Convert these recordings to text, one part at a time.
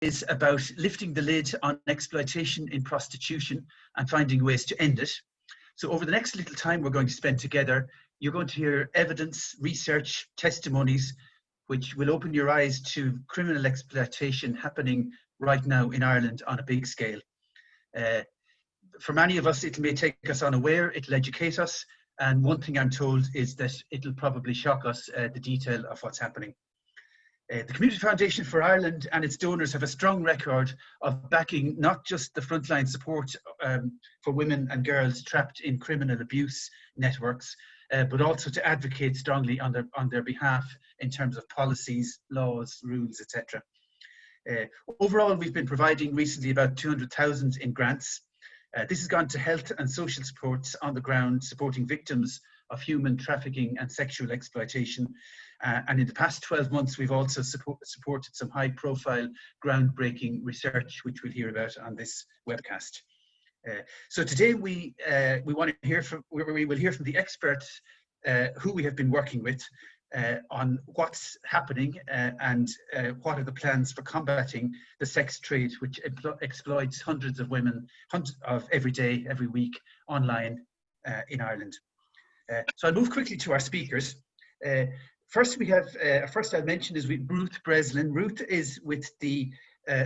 is about lifting the lid on exploitation in prostitution and finding ways to end it. So over the next little time we're going to spend together, you're going to hear evidence, research, testimonies, which will open your eyes to criminal exploitation happening right now in Ireland on a big scale. For many of us, it may take us unaware, it'll educate us, and one thing I'm told is that it'll probably shock us, the detail of what's happening. The Community Foundation for Ireland and its donors have a strong record of backing not just the frontline support for women and girls trapped in criminal abuse networks, but also to advocate strongly on their behalf in terms of policies, laws, rules, etc. Overall, we've been providing recently about 200,000 in grants. This has gone to health and social supports on the ground, supporting victims of human trafficking and sexual exploitation. And in the past 12 months, we've also supported some high-profile, groundbreaking research, which we'll hear about on this webcast. So today we will hear from the experts who we have been working with on what's happening and what are the plans for combating the sex trade, which exploits hundreds of women, every day, every week, online in Ireland. So I'll move quickly to our speakers. First we have, first I'll mention is with Ruth Breslin. Ruth is with the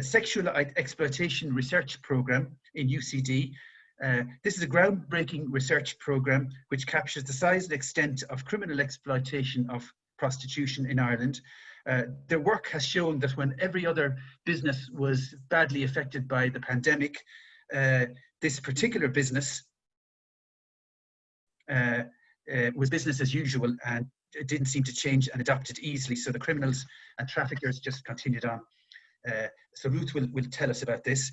Sexual Exploitation Research Programme in UCD. This is a groundbreaking research programme which captures the size and extent of criminal exploitation of prostitution in Ireland. Their work has shown that when every other business was badly affected by the pandemic, this particular business was business as usual, and it didn't seem to change and adapted easily. So the criminals and traffickers just continued on. So Ruth will tell us about this.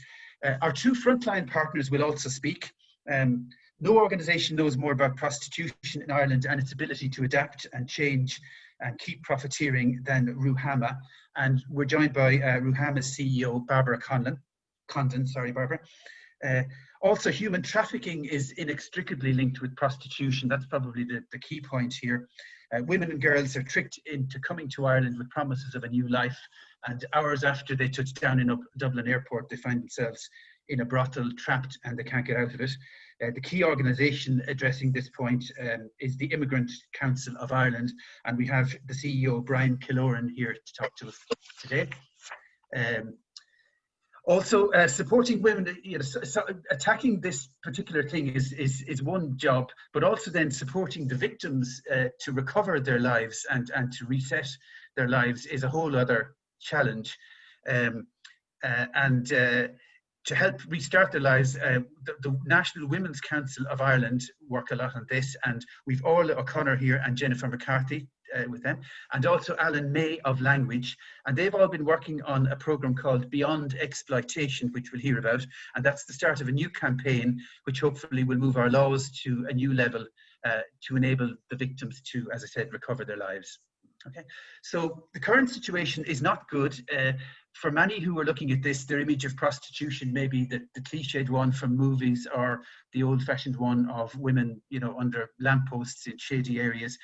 Our two frontline partners will also speak. No organisation knows more about prostitution in Ireland and its ability to adapt and change and keep profiteering than Ruhama. And we're joined by Ruhama's CEO, Barbara Condon. Sorry, Barbara. Also, human trafficking is inextricably linked with prostitution. That's probably the key point here. Women and girls are tricked into coming to Ireland with promises of a new life, and hours after they touch down in Dublin airport, they find themselves in a brothel, trapped, and they can't get out of it. The key organisation addressing this point is the Immigrant Council of Ireland, and we have the CEO, Brian Killoran, here to talk to us today. Also, supporting women, attacking this particular thing is one job, but also then supporting the victims to recover their lives and to reset their lives is a whole other challenge. To help restart their lives, the National Women's Council of Ireland work a lot on this, and we've Orla O'Connor here and Jennifer McCarthy with them, and also Alan May of Language, and they've all been working on a programme called Beyond Exploitation, which we'll hear about, and that's the start of a new campaign which hopefully will move our laws to a new level to enable the victims to, as I said, recover their lives. Okay, so the current situation is not good. For many who are looking at this, their image of prostitution may be the cliched one from movies, or the old-fashioned one of women, under lampposts in shady areas.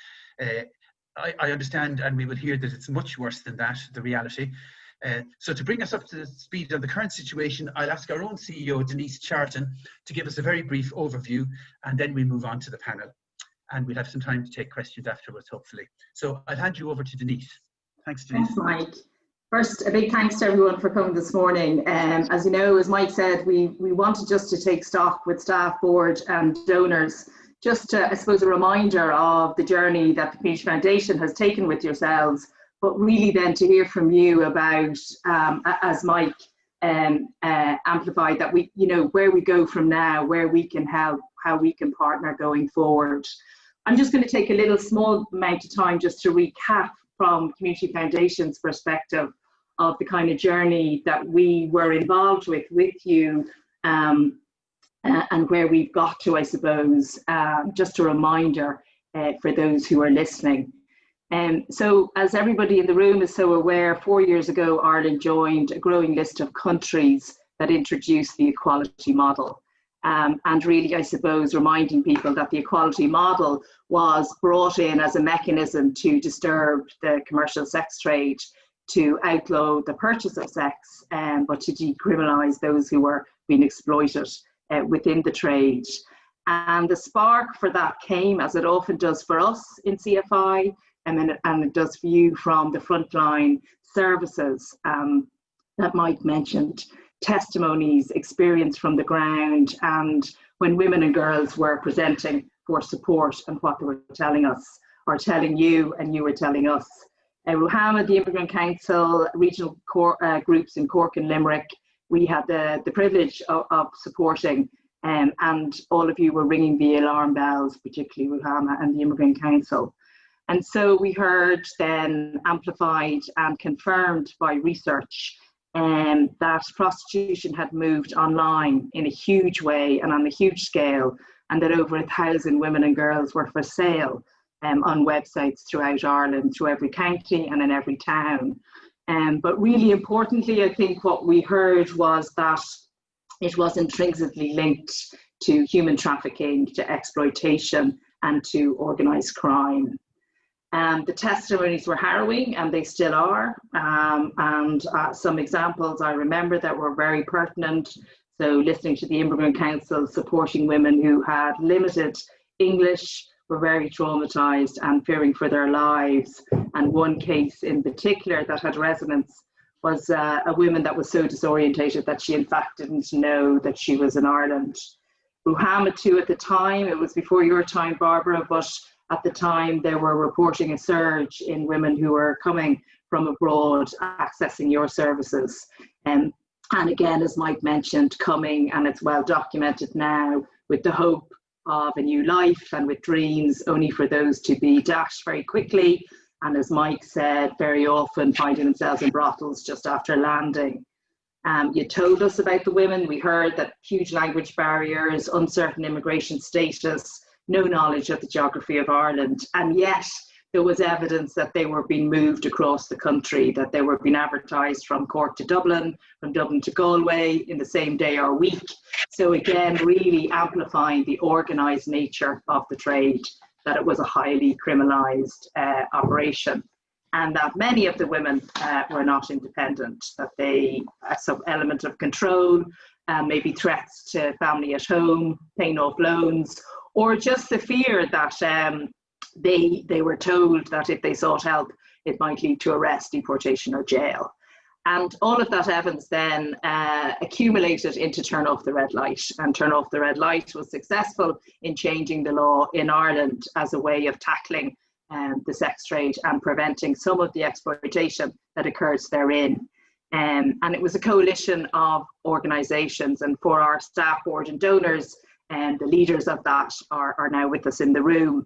I understand, and we will hear that it's much worse than that, the reality. So to bring us up to speed on the current situation, I'll ask our own CEO, Denise Charlton, to give us a very brief overview, and then we move on to the panel. And we'll have some time to take questions afterwards, hopefully. So I'll hand you over to Denise. Thanks, Denise. Thanks, Mike. First, a big thanks to everyone for coming this morning. As you know, as Mike said, we wanted just to take stock with staff, board and donors, just to, I suppose, a reminder of the journey that the Community Foundation has taken with yourselves, but really then to hear from you about, as Mike amplified, that we, where we go from now, where we can help, how we can partner going forward. I'm just going to take a little small amount of time just to recap from Community Foundation's perspective of the kind of journey that we were involved with you, and where we've got to, I suppose, just a reminder for those who are listening. So as everybody in the room is so aware, 4 years ago, Ireland joined a growing list of countries that introduced the equality model. And really, I suppose, reminding people that the equality model was brought in as a mechanism to disturb the commercial sex trade to outlaw the purchase of sex, but to decriminalise those who were being exploited within the trade. And the spark for that came, as it often does for us in CFI, and it does for you from the frontline services that Mike mentioned, testimonies, experience from the ground, and when women and girls were presenting for support and what they were telling us, or telling you, and you were telling us. Ruhama, the Immigrant Council, regional groups in Cork and Limerick, we had the privilege of supporting, and all of you were ringing the alarm bells, particularly Ruhama and the Immigrant Council. And so we heard then amplified and confirmed by research that prostitution had moved online in a huge way and on a huge scale, and that over 1,000 women and girls were for sale on websites throughout Ireland, through every county and in every town. But really importantly, I think what we heard was that it was intrinsically linked to human trafficking, to exploitation, and to organised crime. The testimonies were harrowing, and they still are. Some examples I remember that were very pertinent. So listening to the Immigrant Council supporting women who had limited English, were very traumatised and fearing for their lives. And one case in particular that had resonance was a woman that was so disorientated that she in fact didn't know that she was in Ireland. Ruhama too at the time, it was before your time, Barbara, but at the time they were reporting a surge in women who were coming from abroad accessing your services. And again, as Mike mentioned, coming, and it's well documented now, with the hope of a new life and with dreams, only for those to be dashed very quickly. And as Mike said, very often finding themselves in brothels just after landing. You told us about the women. We heard that huge language barriers, uncertain immigration status, no knowledge of the geography of Ireland, and yet there was evidence that they were being moved across the country, that they were being advertised from Cork to Dublin, from Dublin to Galway in the same day or week. So again, really amplifying the organised nature of the trade, that it was a highly criminalised operation, and that many of the women were not independent, that they had some element of control, maybe threats to family at home, paying off loans, or just the fear that they were told that if they sought help, it might lead to arrest, deportation or jail. And all of that evidence then accumulated into Turn Off the Red Light. And Turn Off the Red Light was successful in changing the law in Ireland as a way of tackling the sex trade and preventing some of the exploitation that occurs therein. And it was a coalition of organisations, and for our staff, board and donors, and the leaders of that are now with us in the room.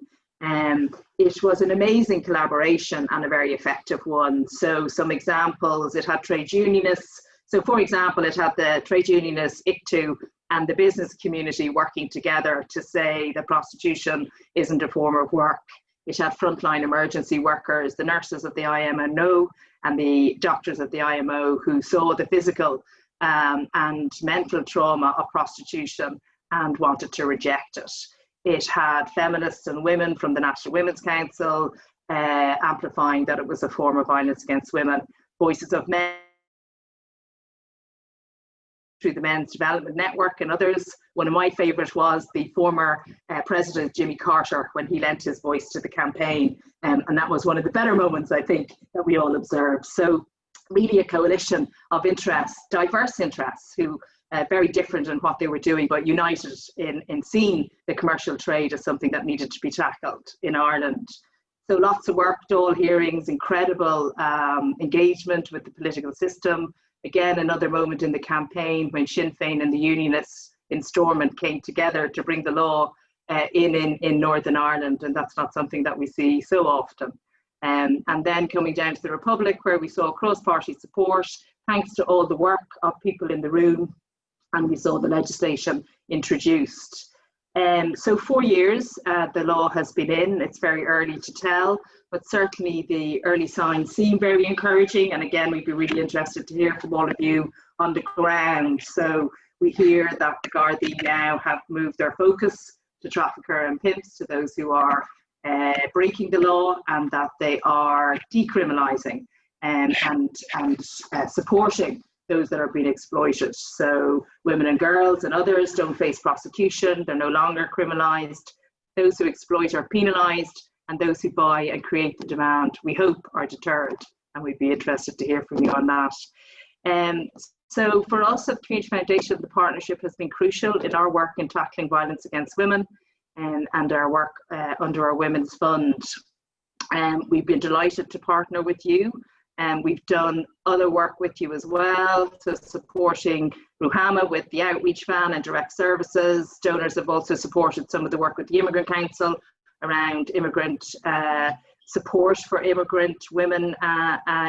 It was an amazing collaboration and a very effective one. So some examples, it had trade unionists. So for example, it had the trade unionists, ICTU, and the business community working together to say that prostitution isn't a form of work. It had frontline emergency workers, the nurses of the IMO and the doctors of the IMO, who saw the physical and mental trauma of prostitution and wanted to reject it. It had feminists and women from the National Women's Council amplifying that it was a form of violence against women. Voices of men through the Men's Development Network and others. One of my favourite was the former President Jimmy Carter, when he lent his voice to the campaign. And that was one of the better moments, I think, that we all observed. So really a coalition of interests, diverse interests, who very different in what they were doing, but united in seeing the commercial trade as something that needed to be tackled in Ireland. So lots of work, Dáil hearings, incredible engagement with the political system. Again, another moment in the campaign when Sinn Féin and the Unionists in Stormont came together to bring the law in Northern Ireland, and that's not something that we see so often. And then coming down to the Republic, where we saw cross-party support, thanks to all the work of people in the room, and we saw the legislation introduced. So 4 years the law has been in. It's very early to tell, but certainly the early signs seem very encouraging. And again, we'd be really interested to hear from all of you on the ground. So we hear that the Gardaí now have moved their focus to trafficker and pimps, to those who are breaking the law, and that they are decriminalising and supporting those that are being exploited. So women and girls and others don't face prosecution, they're no longer criminalised. Those who exploit are penalised, and those who buy and create the demand, we hope, are deterred. And we'd be interested to hear from you on that. So for us at Community Foundation, the partnership has been crucial in our work in tackling violence against women and our work under our Women's Fund. We've been delighted to partner with you. We've done other work with you as well, so supporting Ruhama with the outreach van and direct services. Donors have also supported some of the work with the Immigrant Council around immigrant support for immigrant women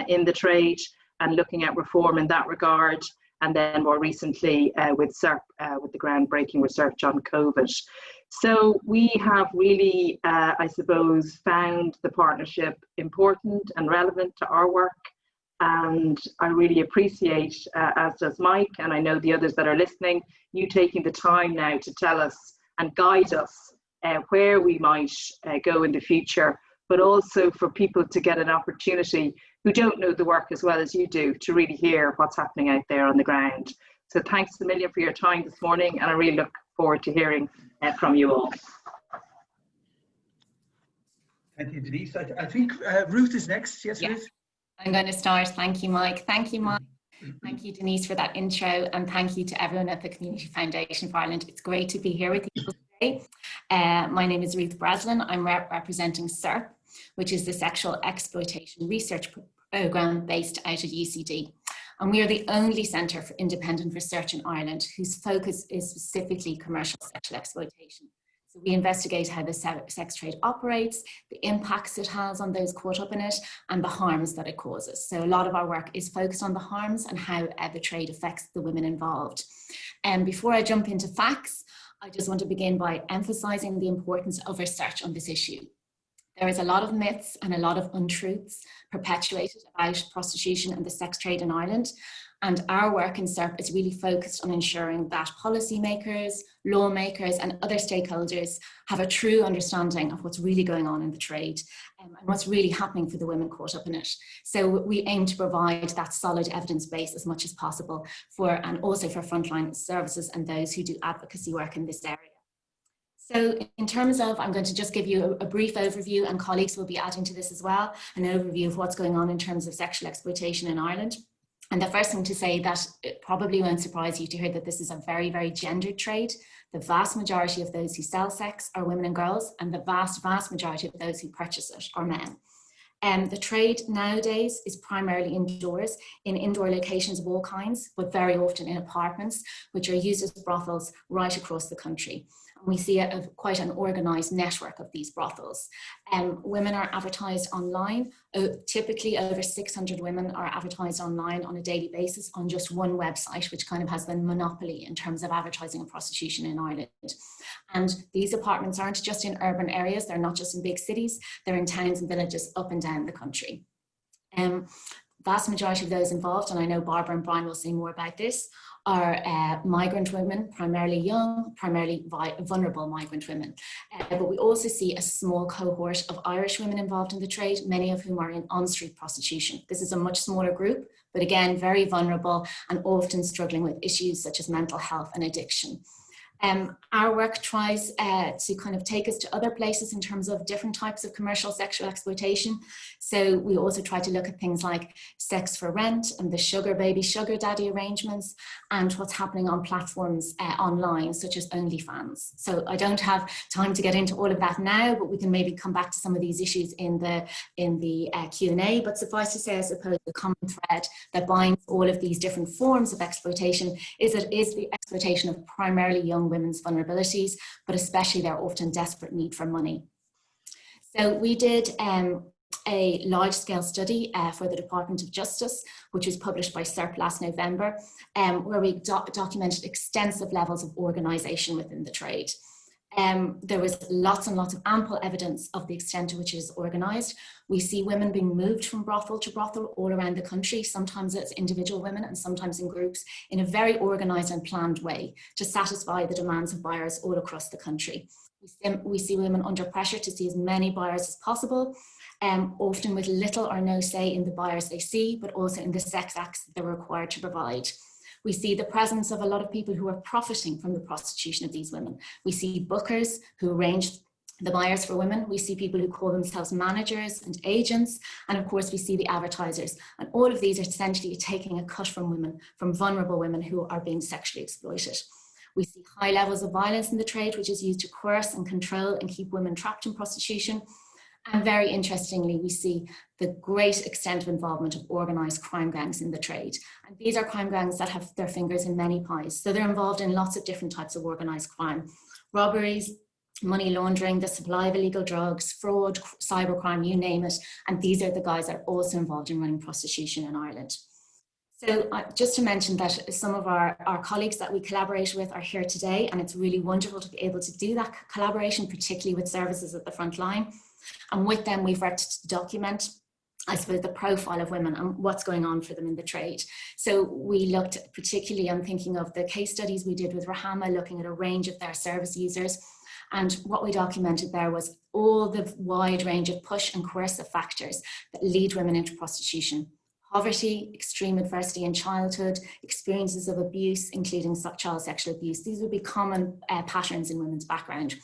in the trade, and looking at reform in that regard. And then more recently with SERP, with the groundbreaking research on COVID. So we have really, I suppose, found the partnership important and relevant to our work. And I really appreciate, as does Mike, and I know the others that are listening, you taking the time now to tell us and guide us where we might go in the future, but also for people to get an opportunity who don't know the work as well as you do to really hear what's happening out there on the ground. So thanks a million for your time this morning, and I really look forward to hearing from you all. Thank you, Denise. I think Ruth is next. Yes, Ruth? I'm going to start. Thank you, Mike. Thank you, Mike. Thank you, Denise, for that intro, and thank you to everyone at the Community Foundation for Ireland. It's great to be here with you today. My name is Ruth Breslin. I'm representing SERP, which is the Sexual Exploitation Research Programme based out of UCD. And we are the only centre for independent research in Ireland whose focus is specifically commercial sexual exploitation. So we investigate how the sex trade operates, the impacts it has on those caught up in it, and the harms that it causes. So a lot of our work is focused on the harms and how the trade affects the women involved. And before I jump into facts, I just want to begin by emphasising the importance of research on this issue. There is a lot of myths and a lot of untruths perpetuated about prostitution and the sex trade in Ireland. And our work in SERP is really focused on ensuring that policymakers, lawmakers and other stakeholders have a true understanding of what's really going on in the trade and what's really happening for the women caught up in it. So we aim to provide that solid evidence base as much as possible and also for frontline services and those who do advocacy work in this area. So in terms of, I'm going to just give you a brief overview, and colleagues will be adding to this as well, an overview of what's going on in terms of sexual exploitation in Ireland. And the first thing to say that it probably won't surprise you to hear that this is a very, very gendered trade. The vast majority of those who sell sex are women and girls, and the vast, vast majority of those who purchase it are men. The trade nowadays is primarily indoors, in indoor locations of all kinds, but very often in apartments, which are used as brothels right across the country. We see quite an organised network of these brothels. Women are advertised online. Typically over 600 women are advertised online on a daily basis on just one website, which kind of has the monopoly in terms of advertising and prostitution in Ireland. And these apartments aren't just in urban areas, they're not just in big cities, they're in towns and villages up and down the country. Vast majority of those involved, and I know Barbara and Brian will say more about this, are migrant women, primarily young, primarily vulnerable migrant women. But we also see a small cohort of Irish women involved in the trade, many of whom are in on-street prostitution. This is a much smaller group, but again, very vulnerable and often struggling with issues such as mental health and addiction. Our work tries to kind of take us to other places in terms of different types of commercial sexual exploitation. So we also try to look at things like sex for rent and the sugar baby, sugar daddy arrangements, and what's happening on platforms online, such as OnlyFans. So I don't have time to get into all of that now, but we can maybe come back to some of these issues in the Q&A. But suffice to say, I suppose the common thread that binds all of these different forms of exploitation is the exploitation of primarily young women's vulnerabilities, but especially their often desperate need for money. So we did a large-scale study for the Department of Justice, which was published by SERP last November, where we documented extensive levels of organisation within the trade. There was lots and lots of ample evidence of the extent to which it is organised. We see women being moved from brothel to brothel all around the country, sometimes as individual women and sometimes in groups, in a very organised and planned way to satisfy the demands of buyers all across the country. We see women under pressure to see as many buyers as possible, often with little or no say in the buyers they see, but also in the sex acts that they're required to provide. We see the presence of a lot of people who are profiting from the prostitution of these women. We see bookers who arrange the buyers for women. We see people who call themselves managers and agents. And of course, we see the advertisers. And all of these are essentially taking a cut from women, from vulnerable women who are being sexually exploited. We see high levels of violence in the trade, which is used to coerce and control and keep women trapped in prostitution. And very interestingly, we see the great extent of involvement of organised crime gangs in the trade. And these are crime gangs that have their fingers in many pies. So they're involved in lots of different types of organised crime: robberies, money laundering, the supply of illegal drugs, fraud, cybercrime, you name it. And these are the guys that are also involved in running prostitution in Ireland. So just to mention that some of our colleagues that we collaborate with are here today, and it's really wonderful to be able to do that collaboration, particularly with services at the front line. And with them, we've worked to document, I suppose, the profile of women and what's going on for them in the trade. So we looked particularly, I'm thinking of the case studies we did with Rahama, looking at a range of their service users. And what we documented there was all the wide range of push and coercive factors that lead women into prostitution. Poverty, extreme adversity in childhood, experiences of abuse, including child sexual abuse. These would be common patterns in women's background.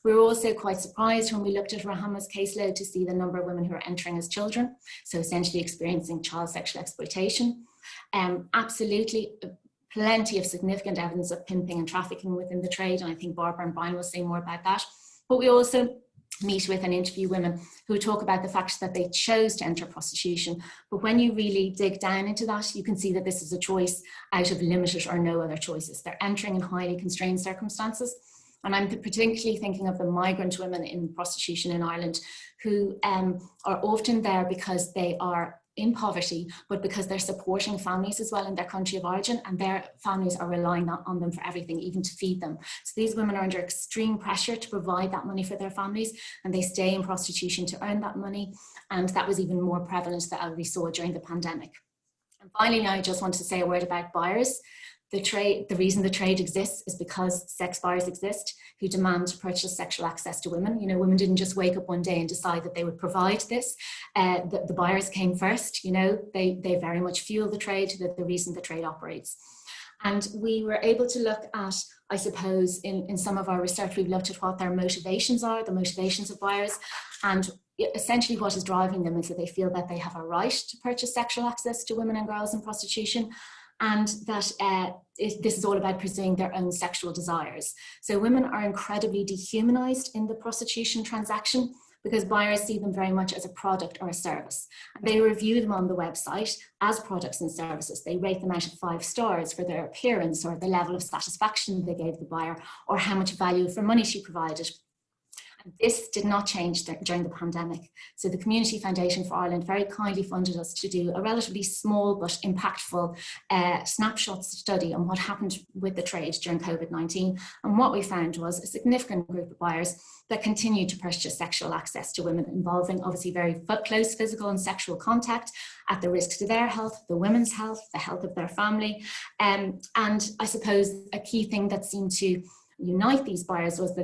We were also quite surprised when we looked at Rahama's caseload to see the number of women who are entering as children, so essentially experiencing child sexual exploitation. Absolutely plenty of significant evidence of pimping and trafficking within the trade, and I think Barbara and Brian will say more about that. But we also meet with and interview women who talk about the fact that they chose to enter prostitution. But when you really dig down into that, you can see that this is a choice out of limited or no other choices. They're entering in highly constrained circumstances. And I'm particularly thinking of the migrant women in prostitution in Ireland who are often there because they are in poverty, but because they're supporting families as well in their country of origin, and their families are relying on them for everything, even to feed them. So these women are under extreme pressure to provide that money for their families, and they stay in prostitution to earn that money. And that was even more prevalent that we saw during the pandemic. And finally, now I just want to say a word about buyers. The reason the trade exists is because sex buyers exist who demand to purchase sexual access to women. You know, women didn't just wake up one day and decide that they would provide this. The buyers came first, you know, they very much fuel the trade, the reason the trade operates. And we were able to look at, I suppose, in some of our research, we've looked at what their motivations are, the motivations of buyers. And essentially what is driving them is that they feel that they have a right to purchase sexual access to women and girls in prostitution, and that this is all about pursuing their own sexual desires. So women are incredibly dehumanized in the prostitution transaction because buyers see them very much as a product or a service. And they review them on the website as products and services. They rate them out of 5 stars for their appearance or the level of satisfaction they gave the buyer or how much value for money she provided. This did not change during the pandemic. So the Community Foundation for Ireland very kindly funded us to do a relatively small but impactful snapshot study on what happened with the trade during COVID-19. And what we found was a significant group of buyers that continued to purchase sexual access to women, involving obviously very close physical and sexual contact at the risk to their health, the women's health, the health of their family. And I suppose a key thing that seemed to unite these buyers was that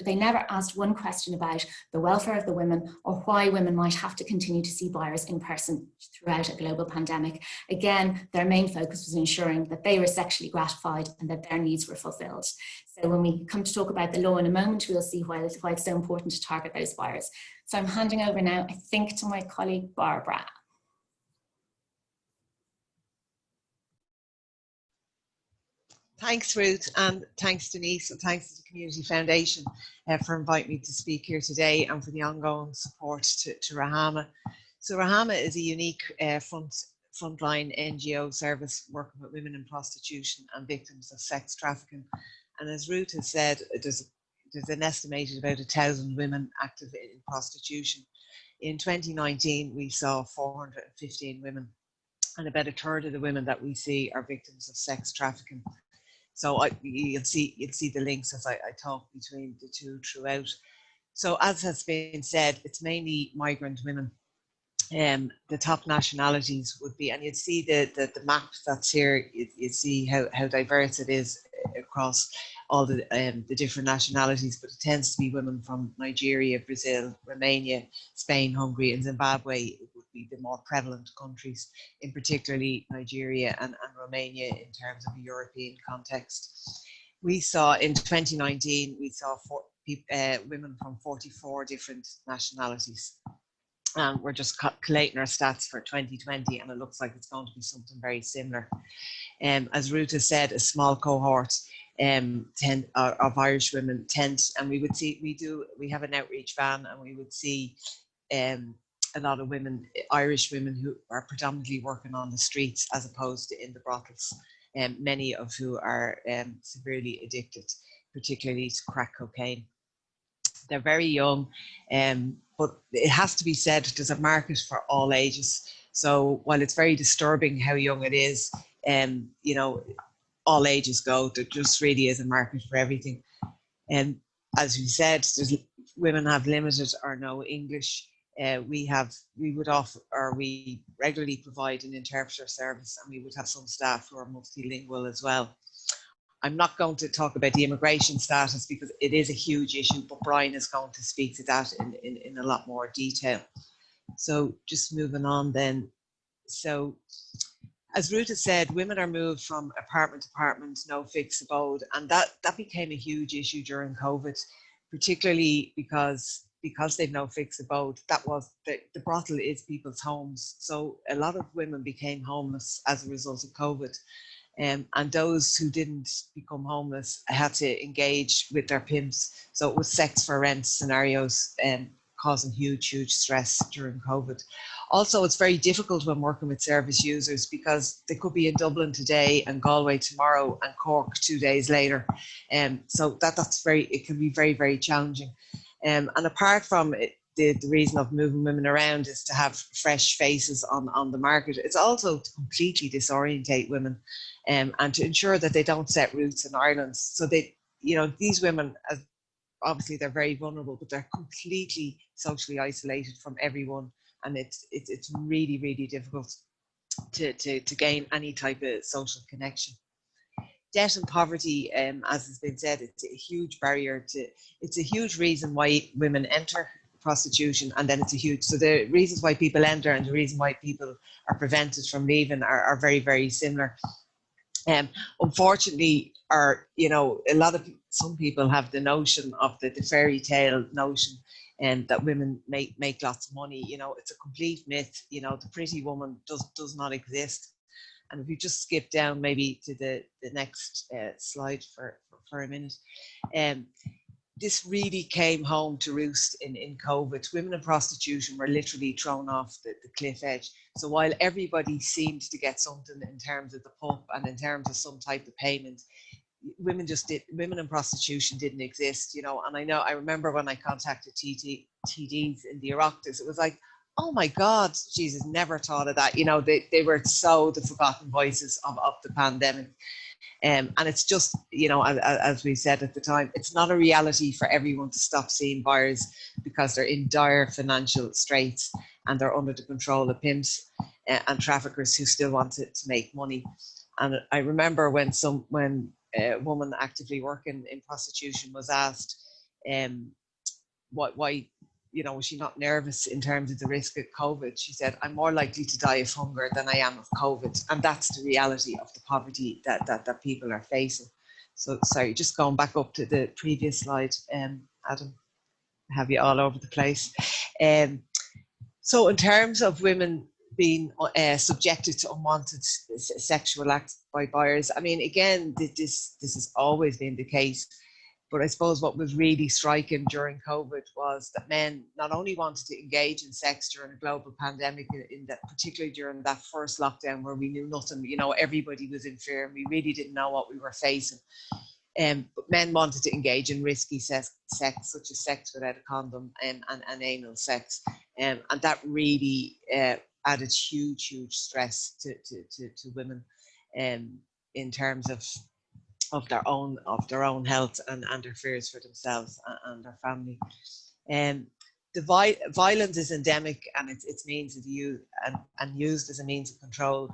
they never asked one question about the welfare of the women or why women might have to continue to see buyers in person throughout a global pandemic. Again, their main focus was ensuring that they were sexually gratified and that their needs were fulfilled. So when we come to talk about the law in a moment, we'll see why it's so important to target those buyers. So I'm handing over now, I think, to my colleague Barbara. Thanks, Ruth, and thanks, Denise, and thanks to the Community Foundation for inviting me to speak here today and for the ongoing support to Rahama. So Rahama is a unique frontline NGO service working with women in prostitution and victims of sex trafficking. And as Ruth has said, there's an estimated about 1,000 women active in prostitution. In 2019, we saw 415 women, and about 1/3 of the women that we see are victims of sex trafficking. So you'll see the links as I talk between the two throughout. So as has been said, it's mainly migrant women. The top nationalities would be, and you'd see the map that's here, you see how diverse it is across all the different nationalities, but it tends to be women from Nigeria, Brazil, Romania, Spain, Hungary, and Zimbabwe would be the more prevalent countries, in particularly Nigeria and Romania in terms of a European context. We saw in 2019, we saw women from 44 different nationalities. We're just collating our stats for 2020, and it looks like it's going to be something very similar. As Ruth has said, a small cohort of Irish women tend, and we have an outreach van, and we would see a lot of women, Irish women, who are predominantly working on the streets as opposed to in the brothels, many of who are severely addicted, particularly to crack cocaine. They're very young, but it has to be said, there's a market for all ages. So while it's very disturbing how young it is, all ages go, there just really is a market for everything. And as we said, women have limited or no English. We regularly provide an interpreter service, and we would have some staff who are multilingual as well. I'm not going to talk about the immigration status because it is a huge issue, but Brian is going to speak to that in a lot more detail. So just moving on then. So as Ruth has said, women are moved from apartment to apartment, no fixed abode, and that became a huge issue during COVID, particularly because they've no fixed abode. That was the brothel is people's homes, so a lot of women became homeless as a result of COVID. And those who didn't become homeless had to engage with their pimps. So it was sex for rent scenarios, causing huge stress during COVID. Also, it's very difficult when working with service users because they could be in Dublin today and Galway tomorrow and Cork 2 days later. So it can be very challenging. And apart from it, the reason of moving women around is to have fresh faces on the market. It's also to completely disorientate women, and to ensure that they don't set roots in Ireland. So these women, obviously they're very vulnerable, but they're completely socially isolated from everyone, and it's really difficult to gain any type of social connection. Debt and poverty, as has been said, it's a huge barrier it's a huge reason why women enter prostitution, and then so the reasons why people enter and the reason why people are prevented from leaving are very similar. Unfortunately, some people have the notion of the fairy tale notion, and that women make lots of money. It's a complete myth. The pretty woman does not exist. And if you just skip down maybe to the next slide for a minute, this really came home to roost in COVID. Women in prostitution were literally thrown off the cliff edge. So while everybody seemed to get something in terms of the pump and in terms of some type of payment, women in prostitution didn't exist, And I remember when I contacted TDs in the Oireachtas, it was like, oh my God, Jesus, never thought of that. They were so the forgotten voices of the pandemic. And it's just, as we said at the time, it's not a reality for everyone to stop seeing buyers because they're in dire financial straits and they're under the control of pimps and traffickers who still want to make money. And I remember when a woman actively working in prostitution was asked why was she not nervous in terms of the risk of COVID? She said, I'm more likely to die of hunger than I am of COVID. And that's the reality of the poverty that people are facing. So, sorry, just going back up to the previous slide, Adam, I have you all over the place. So in terms of women being subjected to unwanted sexual acts by buyers, I mean, again, this has always been the case. But I suppose what was really striking during COVID was that men not only wanted to engage in sex during a global pandemic, particularly during that first lockdown where we knew nothing, everybody was in fear and we really didn't know what we were facing. But men wanted to engage in risky sex such as sex without a condom and anal sex. And that really added huge stress to women in terms of their own health and their fears for themselves and their family. The violence is endemic, and it's means of use and used as a means of control.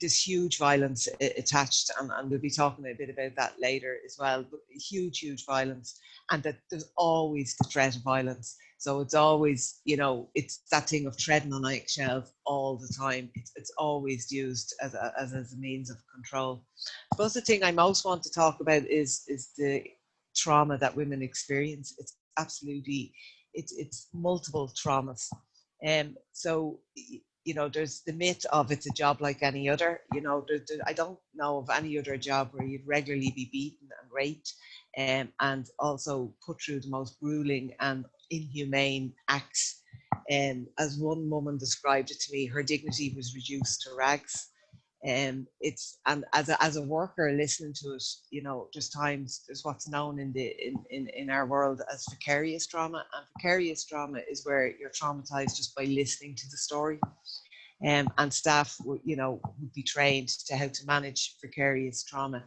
there's huge violence attached, and we'll be talking a bit about that later as well, but huge violence, and that there's always the threat of violence. So it's always, you know, it's that thing of treading on eggshells all the time. It's always used as a means of control. But the thing I most want to talk about is the trauma that women experience. It's absolutely, it's multiple traumas. So, you know, there's the myth of it's a job like any other. You know, I don't know of any other job where you'd regularly be beaten and raped, and also put through the most grueling and inhumane acts. As one woman described it to me, her dignity was reduced to rags. And as a worker listening to it, you know, there's what's known in our world as vicarious trauma, and vicarious trauma is where you're traumatized just by listening to the story. And staff would be trained to how to manage vicarious trauma.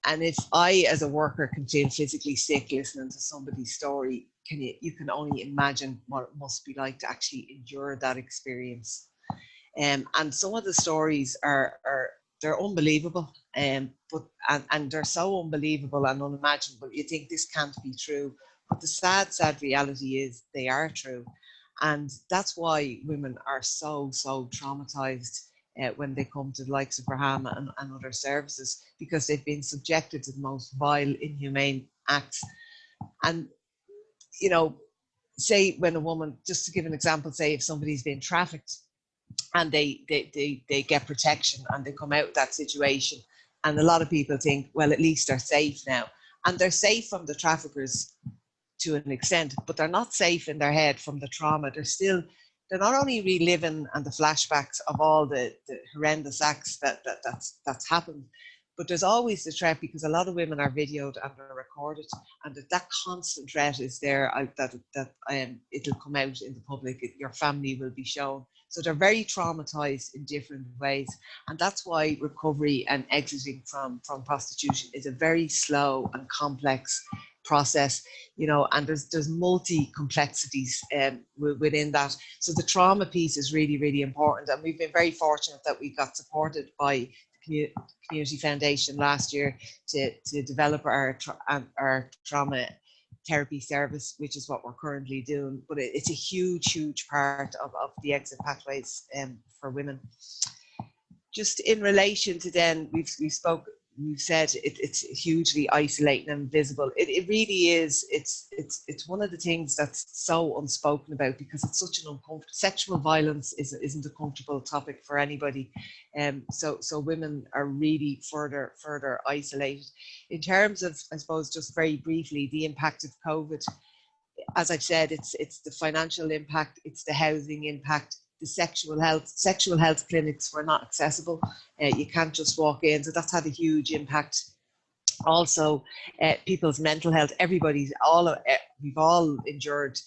And if I, as a worker, can feel physically sick listening to somebody's story, you can only imagine what it must be like to actually endure that experience. And some of the stories they're unbelievable, but they're so unbelievable and unimaginable. You think this can't be true, but the sad reality is they are true, and that's why women are so traumatized when they come to the likes of Rahama and other services, because they've been subjected to the most vile, inhumane acts. And you know, say when a woman, just to give an example, say if somebody's been trafficked, and they get protection and they come out of that situation, and a lot of people think, well, at least they're safe now, and they're safe from the traffickers to an extent, but they're not safe in their head from the trauma. They're not only reliving and the flashbacks of all the horrendous acts that's happened, but there's always the threat, because a lot of women are videoed and are recorded, and that constant threat is there, that it'll come out in the public, your family will be shown. So they're very traumatized in different ways. And that's why recovery and exiting from prostitution is a very slow and complex process, you know, and there's multi-complexities within that. So the trauma piece is really important. And we've been very fortunate that we got supported by the Community Foundation last year to develop our trauma therapy service, which is what we're currently doing. But it's a huge part of the exit pathways for women. Just in relation to then, we've said it's hugely isolating and invisible. It really is. It's one of the things that's so unspoken about, because it's such an uncomfortable. Sexual violence isn't a comfortable topic for anybody. So women are really further isolated. In terms of, I suppose, just very briefly, the impact of COVID, as I've said, it's the financial impact, it's the housing impact, the sexual health clinics were not accessible. You can't just walk in, so that's had a huge impact. Also, people's mental health. We've all endured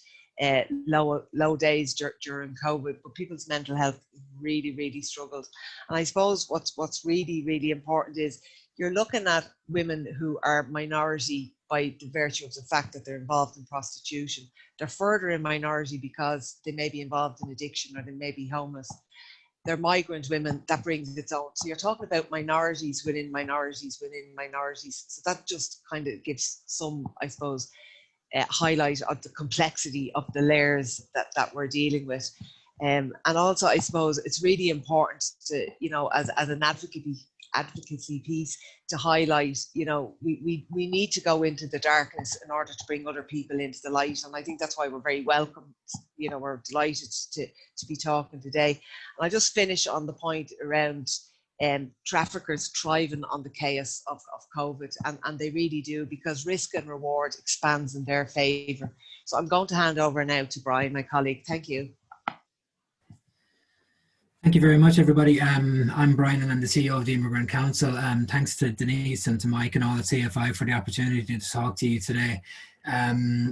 low days during COVID, but people's mental health really struggled. And I suppose what's really important is you're looking at women who are minority by the virtue of the fact that they're involved in prostitution. They're further in minority because they may be involved in addiction, or they may be homeless. They're migrant women. That brings its own. So you're talking about minorities within minorities within minorities. So that just kind of gives some, I suppose, highlight of the complexity of the layers that we're dealing with. And also, I suppose it's really important to, you know, as an advocacy piece, to highlight, you know, we need to go into the darkness in order to bring other people into the light. And I think that's why we're very welcome. You know, we're delighted to be talking today. And I just finish on the point around traffickers thriving on the chaos of COVID, and they really do, because risk and reward expands in their favour. So I'm going to hand over now to Brian, my colleague. Thank you. Thank you very much, everybody. I'm Brian, and I'm the CEO of the Immigrant Council. Thanks to Denise and to Mike and all at CFI for the opportunity to talk to you today.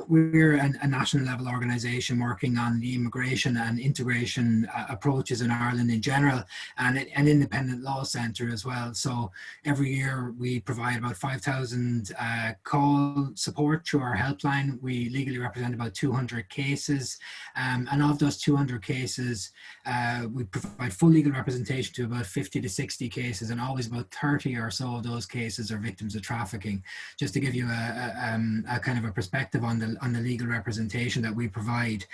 We're a national level organisation working on the immigration and integration approaches in Ireland in general, and an independent law centre as well. So every year we provide about 5,000 call support through our helpline. We legally represent about 200 cases, and of those 200 cases, we provide full legal representation to about 50 to 60 cases, and always about 30 or so of those cases are victims of trafficking. Just to give you a kind of a perspective on the legal representation that we provide.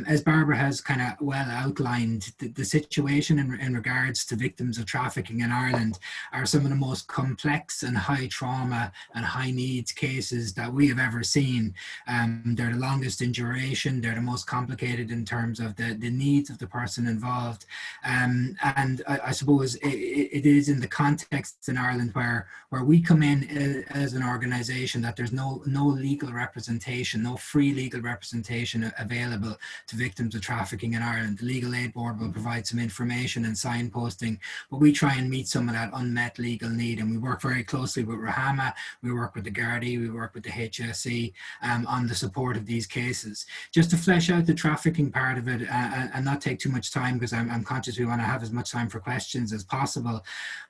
As Barbara has kind of well outlined, the situation in regards to victims of trafficking in Ireland are some of the most complex and high trauma and high needs cases that we have ever seen. They're the longest in duration, they're the most complicated in terms of the needs of the person involved. And I suppose it is in the context in Ireland where we come in as an organisation that there's no legal representation, no free legal representation available to victims of trafficking in Ireland. The Legal Aid Board will provide some information and signposting, but we try and meet some of that unmet legal need, and we work very closely with Rahama, we work with the Gardaí, we work with the HSE on the support of these cases. Just to flesh out the trafficking part of it and not take too much time, because I'm conscious we want to have as much time for questions as possible,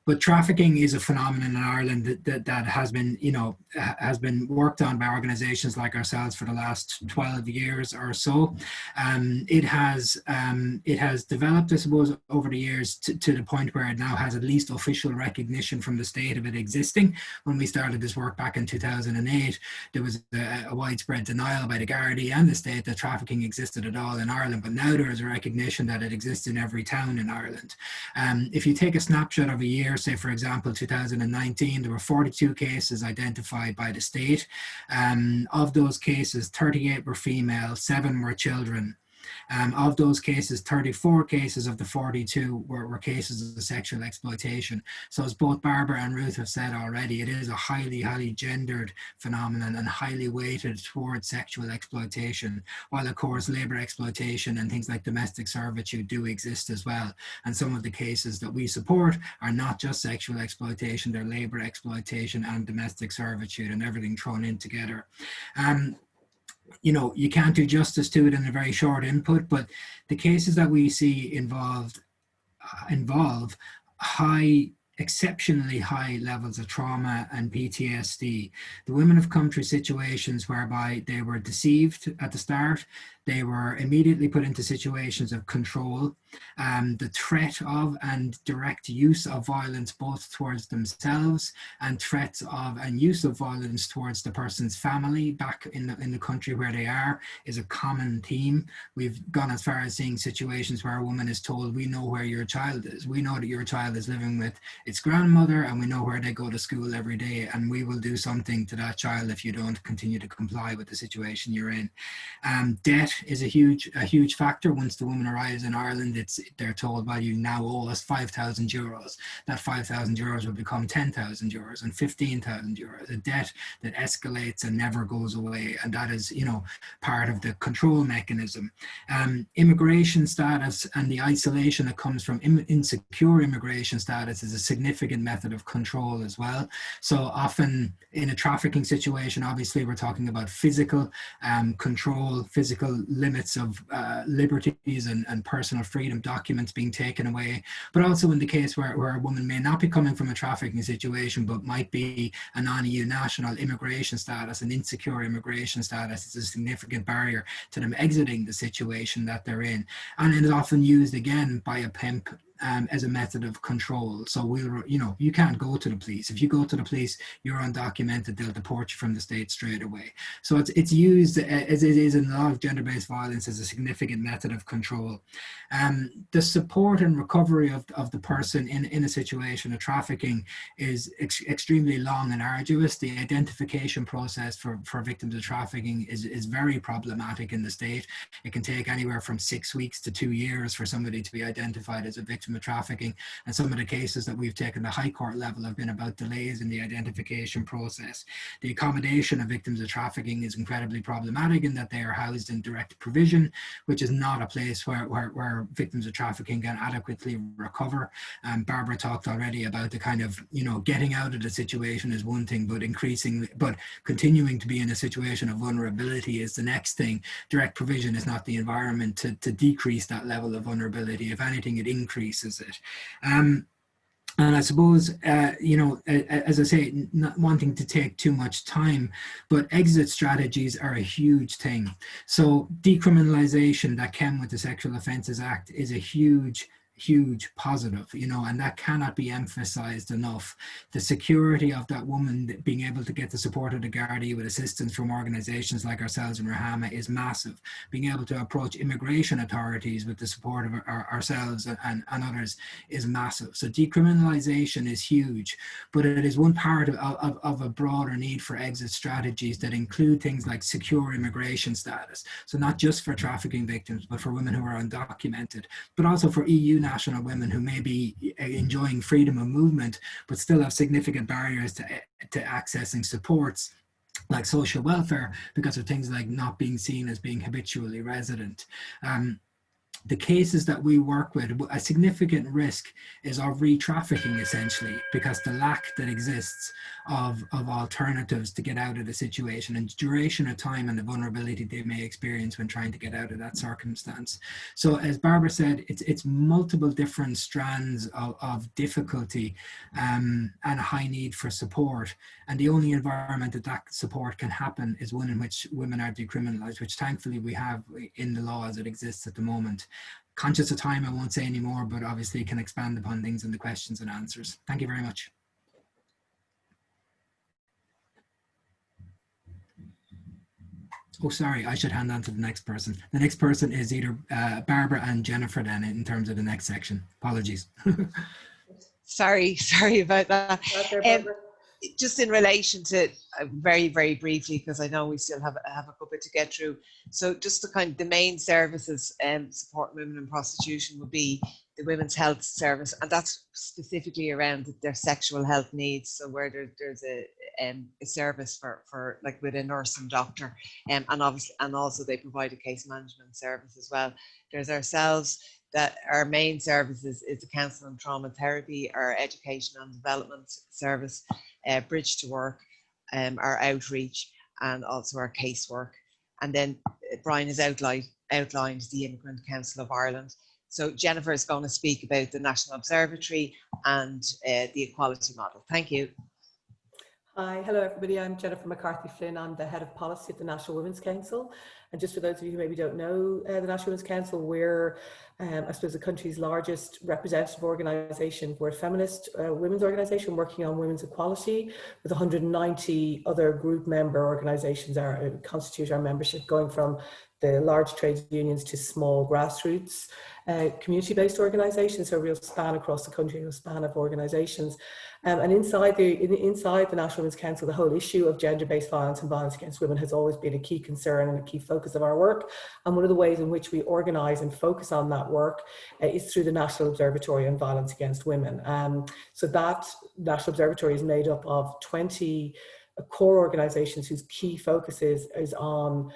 but trafficking is a phenomenon in Ireland that has been, has been worked on by organisations like ourselves for the last 12 years or so. It has developed, I suppose, over the years to the point where it now has at least official recognition from the state of it existing. When we started this work back in 2008, there was a widespread denial by the Gardaí and the state that trafficking existed at all in Ireland, but now there is a recognition that it exists in every town in Ireland. If you take a snapshot of a year, say for example 2019, there were 42 cases identified by the state. Of those cases, 38 were female, 7 were children. Of those cases, 34 cases of the 42 were cases of sexual exploitation. So as both Barbara and Ruth have said already, it is a highly gendered phenomenon and highly weighted towards sexual exploitation, while of course labour exploitation and things like domestic servitude do exist as well. And some of the cases that we support are not just sexual exploitation, they're labour exploitation and domestic servitude and everything thrown in together. You can't do justice to it in a very short input, but the cases that we see involve exceptionally high levels of trauma and PTSD. The women have come through situations whereby they were deceived at the start. They were immediately put into situations of control. The threat of and direct use of violence both towards themselves and threats of and use of violence towards the person's family back in the country where they are is a common theme. We've gone as far as seeing situations where a woman is told, we know where your child is. We know that your child is living with its grandmother and we know where they go to school every day, and we will do something to that child if you don't continue to comply with the situation you're in. Debt is a huge factor. Once the woman arrives in Ireland, they're told, well, you now owe us 5,000 euros. That 5,000 euros will become 10,000 euros and 15,000 euros, a debt that escalates and never goes away. And that is, part of the control mechanism. Immigration status and the isolation that comes from insecure immigration status is a significant method of control as well. So often in a trafficking situation, obviously we're talking about physical control, physical limits of liberties and personal freedom, documents being taken away, but also in the case where a woman may not be coming from a trafficking situation but might be a non-EU national, immigration status and insecure immigration status is a significant barrier to them exiting the situation that they're in, and it is often used again by a pimp as a method of control. So you can't go to the police. If you go to the police, you're undocumented, they'll deport you from the state straight away. So it's used, as it is in a lot of gender-based violence, as a significant method of control. The support and recovery of the person in a situation of trafficking is extremely long and arduous. The identification process for victims of trafficking is very problematic in the state. It can take anywhere from 6 weeks to 2 years for somebody to be identified as a victim victim of trafficking. And some of the cases that we've taken to high court level have been about delays in the identification process. The accommodation of victims of trafficking is incredibly problematic in that they are housed in direct provision, which is not a place where victims of trafficking can adequately recover. Barbara talked already about the kind of, getting out of the situation is one thing, but continuing to be in a situation of vulnerability is the next thing. Direct provision is not the environment to decrease that level of vulnerability. If anything, it increases it. And I suppose, as I say, not wanting to take too much time, but exit strategies are a huge thing. So decriminalization that came with the Sexual Offences Act is a huge positive, and that cannot be emphasized enough. The security of that woman being able to get the support of the Gardaí with assistance from organizations like ourselves in Rahama is massive. Being able to approach immigration authorities with the support of ourselves and others is massive. So decriminalization is huge, but it is one part of a broader need for exit strategies that include things like secure immigration status. So not just for trafficking victims, but for women who are undocumented, but also for EU national women who may be enjoying freedom of movement, but still have significant barriers to accessing supports like social welfare because of things like not being seen as being habitually resident. The cases that we work with, a significant risk is of re-trafficking essentially, because the lack that exists of alternatives to get out of the situation and duration of time and the vulnerability they may experience when trying to get out of that circumstance. So as Barbara said, it's multiple different strands of difficulty and a high need for support. And the only environment that support can happen is one in which women are decriminalized, which thankfully we have in the law as it exists at the moment. Conscious of time, I won't say any more, but obviously can expand upon things in the questions and answers. Thank you very much. Oh, sorry, I should hand on to the next person. The next person is either Barbara and Jennifer then in terms of the next section. Apologies. Sorry about that. Just in relation to very, very briefly, because I know we still have a couple to get through. So just the main services supporting women in prostitution would be the Women's Health Service, and that's specifically around their sexual health needs. So where there's a service for like with a nurse and doctor, and also they provide a case management service as well. There's ourselves. That our main services is the counselling and trauma therapy, our education and development service, Bridge to Work, our outreach, and also our casework. And then Brian has outlined the Immigrant Council of Ireland. So Jennifer is going to speak about the National Observatory and the equality model. Thank you. Hi, hello everybody. I'm Jennifer McCarthy Flynn. I'm the Head of Policy at the National Women's Council. And just for those of you who maybe don't know the National Women's Council, we're, I suppose, the country's largest representative organisation. We're a feminist women's organisation working on women's equality, with 190 other group member organisations constitute our membership, going from the large trade unions to small grassroots community-based organisations, so a real span across the country, a span of organisations. And inside the National Women's Council, the whole issue of gender-based violence and violence against women has always been a key concern and a key focus of our work. And one of the ways in which we organise and focus on that work is through the National Observatory on Violence Against Women. So that National Observatory is made up of 20 core organisations whose key focus is on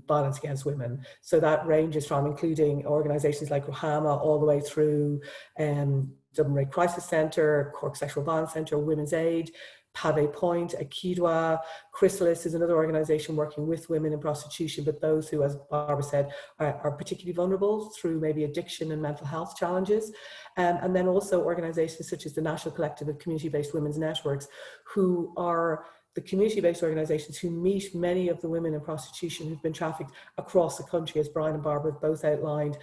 violence against women. So that ranges from including organisations like Rahama all the way through Dublin Rape Crisis Centre, Cork Sexual Violence Centre, Women's Aid, Pave Point, Akidwa. Chrysalis is another organisation working with women in prostitution, but those who, as Barbara said, are particularly vulnerable through maybe addiction and mental health challenges. And then also organisations such as the National Collective of Community-Based Women's Networks, who are the community-based organisations who meet many of the women in prostitution who've been trafficked across the country, as Brian and Barbara have both outlined.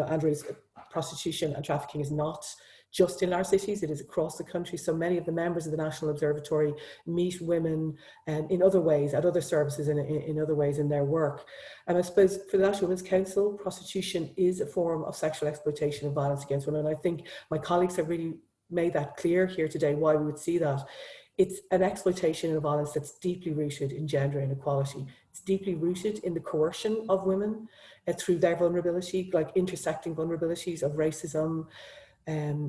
Andrew's prostitution and trafficking is not just in our cities, it is across the country. So many of the members of the National Observatory meet women in other ways, at other services and in other ways in their work. And I suppose for the National Women's Council, prostitution is a form of sexual exploitation and violence against women. And I think my colleagues have really made that clear here today, why we would see that. It's an exploitation and a violence that's deeply rooted in gender inequality. It's deeply rooted in the coercion of women through their vulnerability, like intersecting vulnerabilities of racism,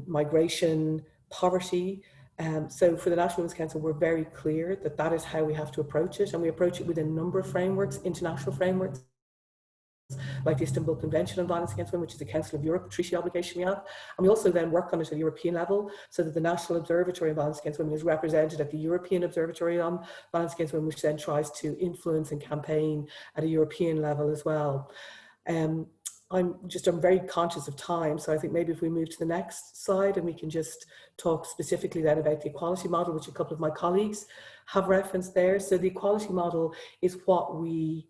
migration, poverty. So for the National Women's Council, we're very clear that that is how we have to approach it. And we approach it within a number of frameworks, international frameworks, like the Istanbul Convention on Violence Against Women, which is the Council of Europe treaty obligation we have. And we also then work on it at a European level, so that the National Observatory on Violence Against Women is represented at the European Observatory on Violence Against Women, which then tries to influence and campaign at a European level as well. I'm very conscious of time, so I think maybe if we move to the next slide and we can just talk specifically then about the equality model, which a couple of my colleagues have referenced there. So the equality model is what we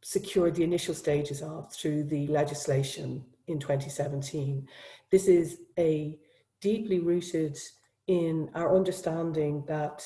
secured the initial stages of through the legislation in 2017. This is a deeply rooted in our understanding that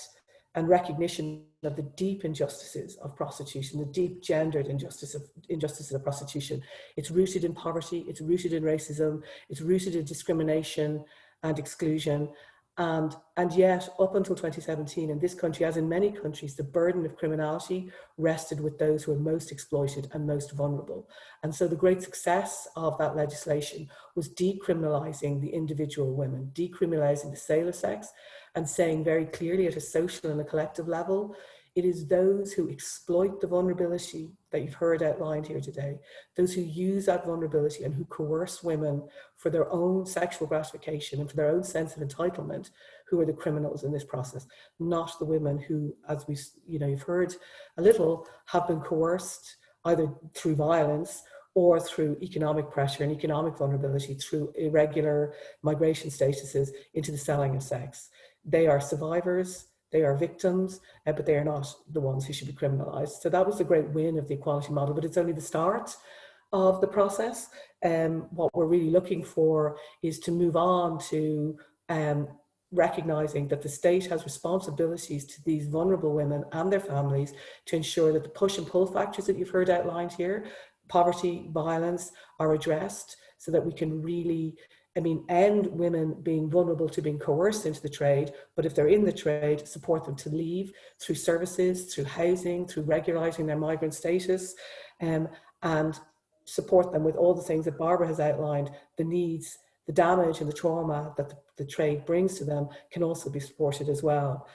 and recognition of the deep injustices of prostitution, the deep gendered injustices of prostitution. It's rooted in poverty, it's rooted in racism, it's rooted in discrimination and exclusion. And yet, up until 2017, in this country, as in many countries, the burden of criminality rested with those who are most exploited and most vulnerable. And so the great success of that legislation was decriminalising the individual women, decriminalising the sale of sex, and saying very clearly at a social and a collective level, it is those who exploit the vulnerability that you've heard outlined here today, those who use that vulnerability and who coerce women for their own sexual gratification and for their own sense of entitlement, who are the criminals in this process, not the women who, as you've heard a little, have been coerced either through violence or through economic pressure and economic vulnerability, through irregular migration statuses into the selling of sex. They are survivors, they are victims, but they are not the ones who should be criminalised. So that was the great win of the equality model, but it's only the start of the process. What we're really looking for is to move on to recognising that the state has responsibilities to these vulnerable women and their families to ensure that the push and pull factors that you've heard outlined here, poverty, violence, are addressed, so that we can really end women being vulnerable to being coerced into the trade, but if they're in the trade, support them to leave through services, through housing, through regularising their migrant status, and support them with all the things that Barbara has outlined. The needs, the damage and the trauma that the trade brings to them can also be supported as well.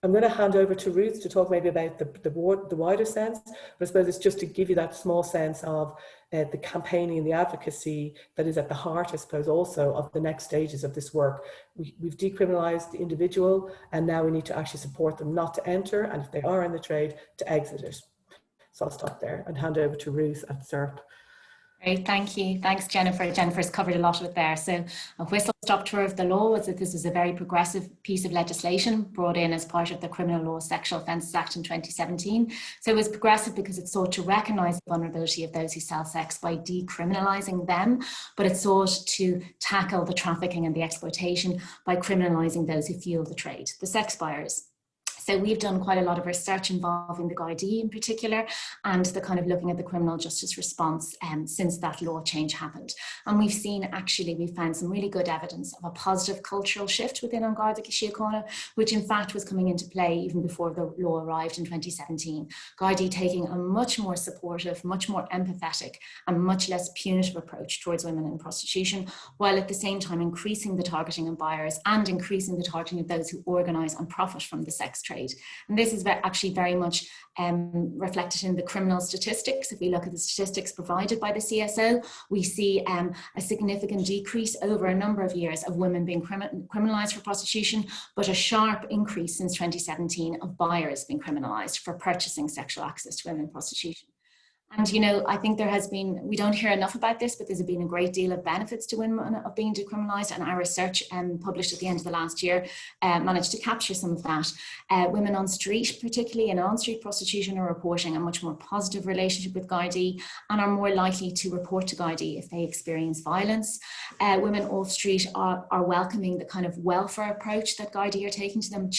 I'm going to hand over to Ruth to talk maybe about the wider sense, but I suppose it's just to give you that small sense of the campaigning and the advocacy that is at the heart, I suppose, also of the next stages of this work. We've decriminalised the individual, and now we need to actually support them not to enter, and if they are in the trade, to exit it. So I'll stop there and hand over to Ruth at SERP. Great, thank you. Thanks, Jennifer. Jennifer's covered a lot of it there. So a whistle-stop tour of the law was that this was a very progressive piece of legislation brought in as part of the Criminal Law Sexual Offences Act in 2017. So it was progressive because it sought to recognise the vulnerability of those who sell sex by decriminalising them, but it sought to tackle the trafficking and the exploitation by criminalising those who fuel the trade, the sex buyers. So we've done quite a lot of research involving the Gardaí in particular, and the kind of looking at the criminal justice response since that law change happened. And we've found some really good evidence of a positive cultural shift within An Garda Síochána, which in fact was coming into play even before the law arrived in 2017. Gardaí taking a much more supportive, much more empathetic and much less punitive approach towards women in prostitution, while at the same time increasing the targeting of buyers and increasing the targeting of those who organise and profit from the sex trade. And this is actually very much reflected in the criminal statistics. If we look at the statistics provided by the CSO, we see a significant decrease over a number of years of women being criminalised for prostitution, but a sharp increase since 2017 of buyers being criminalised for purchasing sexual access to women in prostitution. And, I think there has been, we don't hear enough about this, but there's been a great deal of benefits to women of being decriminalised, and our research published at the end of the last year managed to capture some of that. Women on street, particularly in on-street prostitution, are reporting a much more positive relationship with Gardaí and are more likely to report to Gardaí if they experience violence. Women off-street are welcoming the kind of welfare approach that Gardaí are taking to them.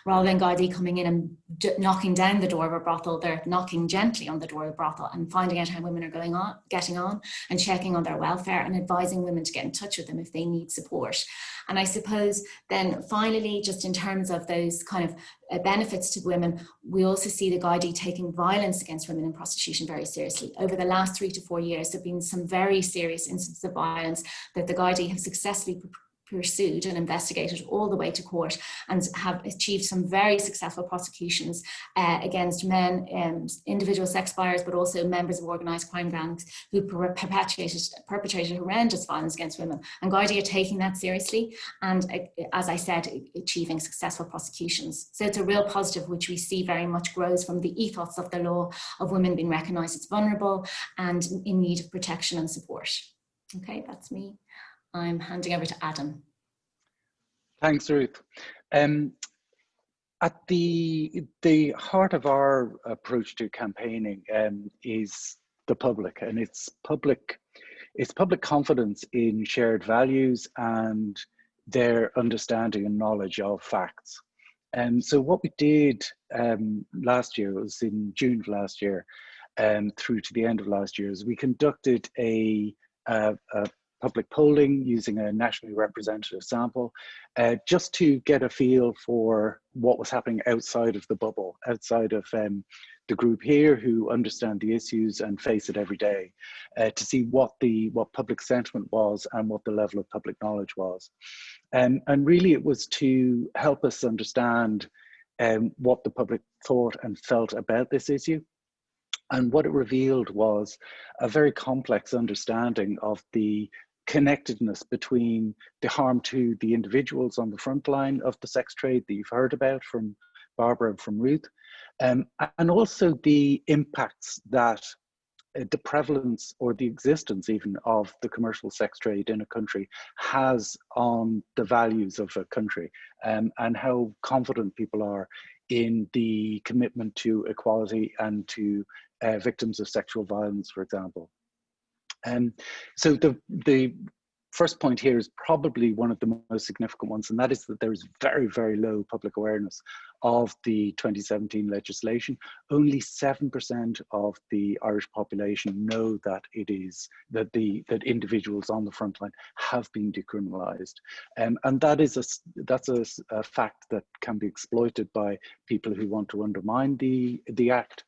Rather than Gardaí coming in and knocking down the door of a brothel, they're knocking gently on the door of a brothel and finding out how women are getting on and checking on their welfare and advising women to get in touch with them if they need support. And I suppose then finally, just in terms of those kind of benefits to women, we also see the Gardaí taking violence against women in prostitution very seriously. Over the last 3 to 4 years, there have been some very serious instances of violence that the Gardaí have successfully pursued and investigated all the way to court, and have achieved some very successful prosecutions against men, individual sex buyers, but also members of organised crime gangs who perpetrated horrendous violence against women. And Gardaí are taking that seriously and, as I said, achieving successful prosecutions. So it's a real positive, which we see very much grows from the ethos of the law of women being recognised as vulnerable and in need of protection and support. Okay, that's me. I'm handing over to Adam. Thanks, Ruth. At the heart of our approach to campaigning is the public, and it's public confidence in shared values and their understanding and knowledge of facts. So what we did last year, it was in June of last year, through to the end of last year, is we conducted a public polling using a nationally representative sample, just to get a feel for what was happening outside of the bubble, outside of the group here who understand the issues and face it every day, to see what public sentiment was and what the level of public knowledge was. And really it was to help us understand what the public thought and felt about this issue. And what it revealed was a very complex understanding of the connectedness between the harm to the individuals on the front line of the sex trade that you've heard about from Barbara and from Ruth, and also the impacts that the prevalence or the existence even of the commercial sex trade in a country has on the values of a country, and how confident people are in the commitment to equality and to victims of sexual violence, for example. So the first point here is probably one of the most significant ones, and that is that there is very, very low public awareness of the 2017 legislation. Only 7% of the Irish population know that that individuals on the front line have been decriminalised, and that's a fact that can be exploited by people who want to undermine the act,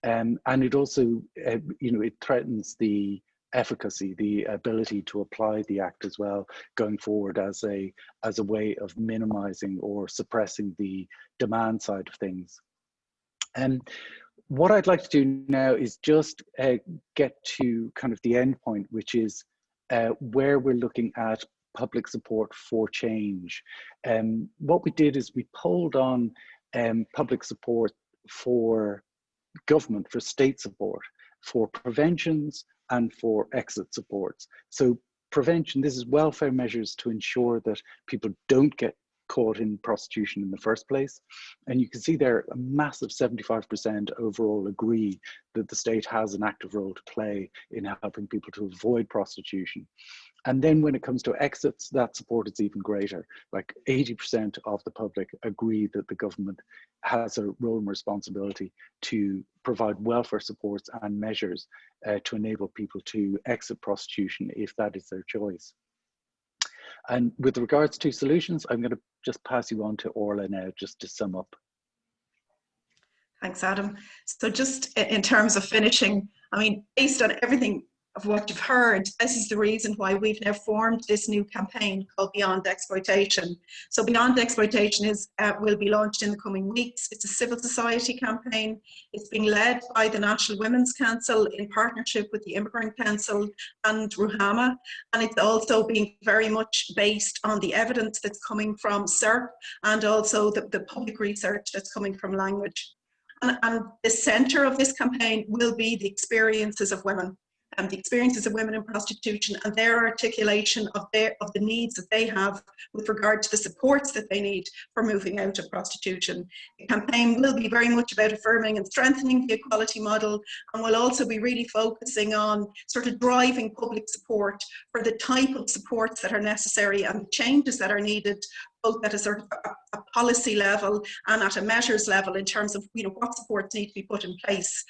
and it also it threatens the efficacy, the ability to apply the act as well going forward as a way of minimizing or suppressing the demand side of things. And what I'd like to do now is just get to kind of the end point, which is where we're looking at public support for change. What we did is we polled on public support for government, for state support, for preventions and for exit supports. So prevention, this is welfare measures to ensure that people don't get caught in prostitution in the first place. And you can see there a massive 75% overall agree that the state has an active role to play in helping people to avoid prostitution. And then when it comes to exits, that support is even greater. Like 80% of the public agree that the government has a role and responsibility to provide welfare supports and measures to enable people to exit prostitution if that is their choice. And with regards to solutions, I'm going to just pass you on to Orla now, just to sum up. Thanks, Adam. So just in terms of finishing, I mean, based on everything of what you've heard, this is the reason why we've now formed this new campaign called Beyond Exploitation. So Beyond Exploitation will be launched in the coming weeks. It's a civil society campaign. It's being led by the National Women's Council in partnership with the Immigrant Council and Ruhama. And it's also being very much based on the evidence that's coming from SERP and also the public research that's coming from language. And the centre of this campaign will be the experiences of women. And the experiences of women in prostitution and their articulation of the needs that they have with regard to the supports that they need for moving out of prostitution. The campaign will be very much about affirming and strengthening the equality model, and will also be really focusing on sort of driving public support for the type of supports that are necessary and the changes that are needed, both at a sort of a policy level and at a measures level in terms of, you know, what supports need to be put in place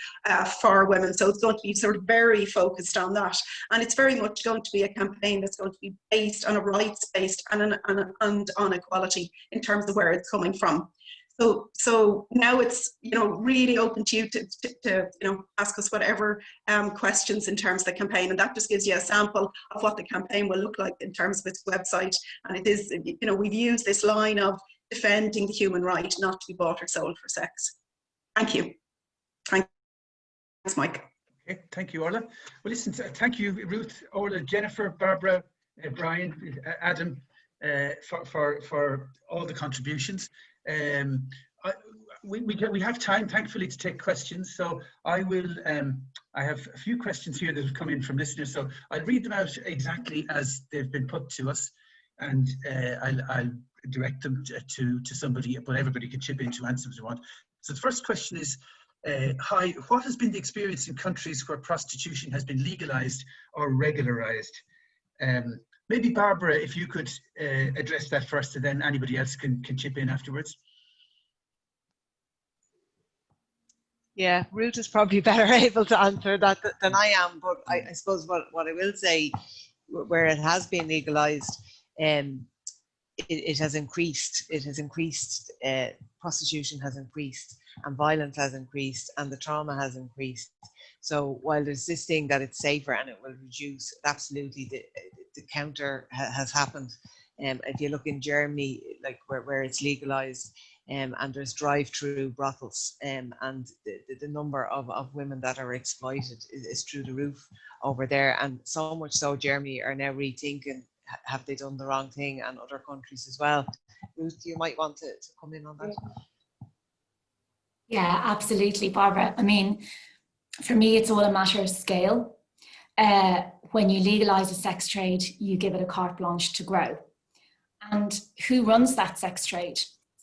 for women. So it's going to be sort of very focused on that. And it's very much going to be a campaign that's going to be based on a rights-based and on equality in terms of where it's coming from. So now it's, you know, really open to you to you know, ask us whatever questions in terms of the campaign, and that just gives you a sample of what the campaign will look like in terms of its website. And it is, you know, we've used this line of defending the human right not to be bought or sold for sex. Thank you. Thanks, Mike. Okay, thank you, Orla. Well, listen, thank you, Ruth, Orla, Jennifer, Barbara, Brian, Adam, for all the contributions. We have time, thankfully, to take questions. So I will. I have a few questions here that have come in from listeners. So I'll read them out exactly as they've been put to us, and I'll direct them to somebody, but everybody can chip in to answer if they want. So the first question is, hi, what has been the experience in countries where prostitution has been legalized or regularized? Maybe Barbara, if you could address that first, and then anybody else can chip in afterwards. Yeah, Ruth is probably better able to answer that than I am, but I suppose what I will say, where it has been legalised, it has increased. It has increased, prostitution has increased, and violence has increased, and the trauma has increased. So while there's this thing that it's safer and it will reduce, absolutely the counter has happened. If you look in Germany, like where it's legalised, and there's drive-through brothels, and the number of women that are exploited is through the roof over there, and so much so Germany are now rethinking, have they done the wrong thing, and other countries as well. Ruth, you might want to come in on that. Yeah, absolutely, Barbara. I mean, for me, it's all a matter of scale. When you legalise a sex trade, you give it a carte blanche to grow. And who runs that sex trade?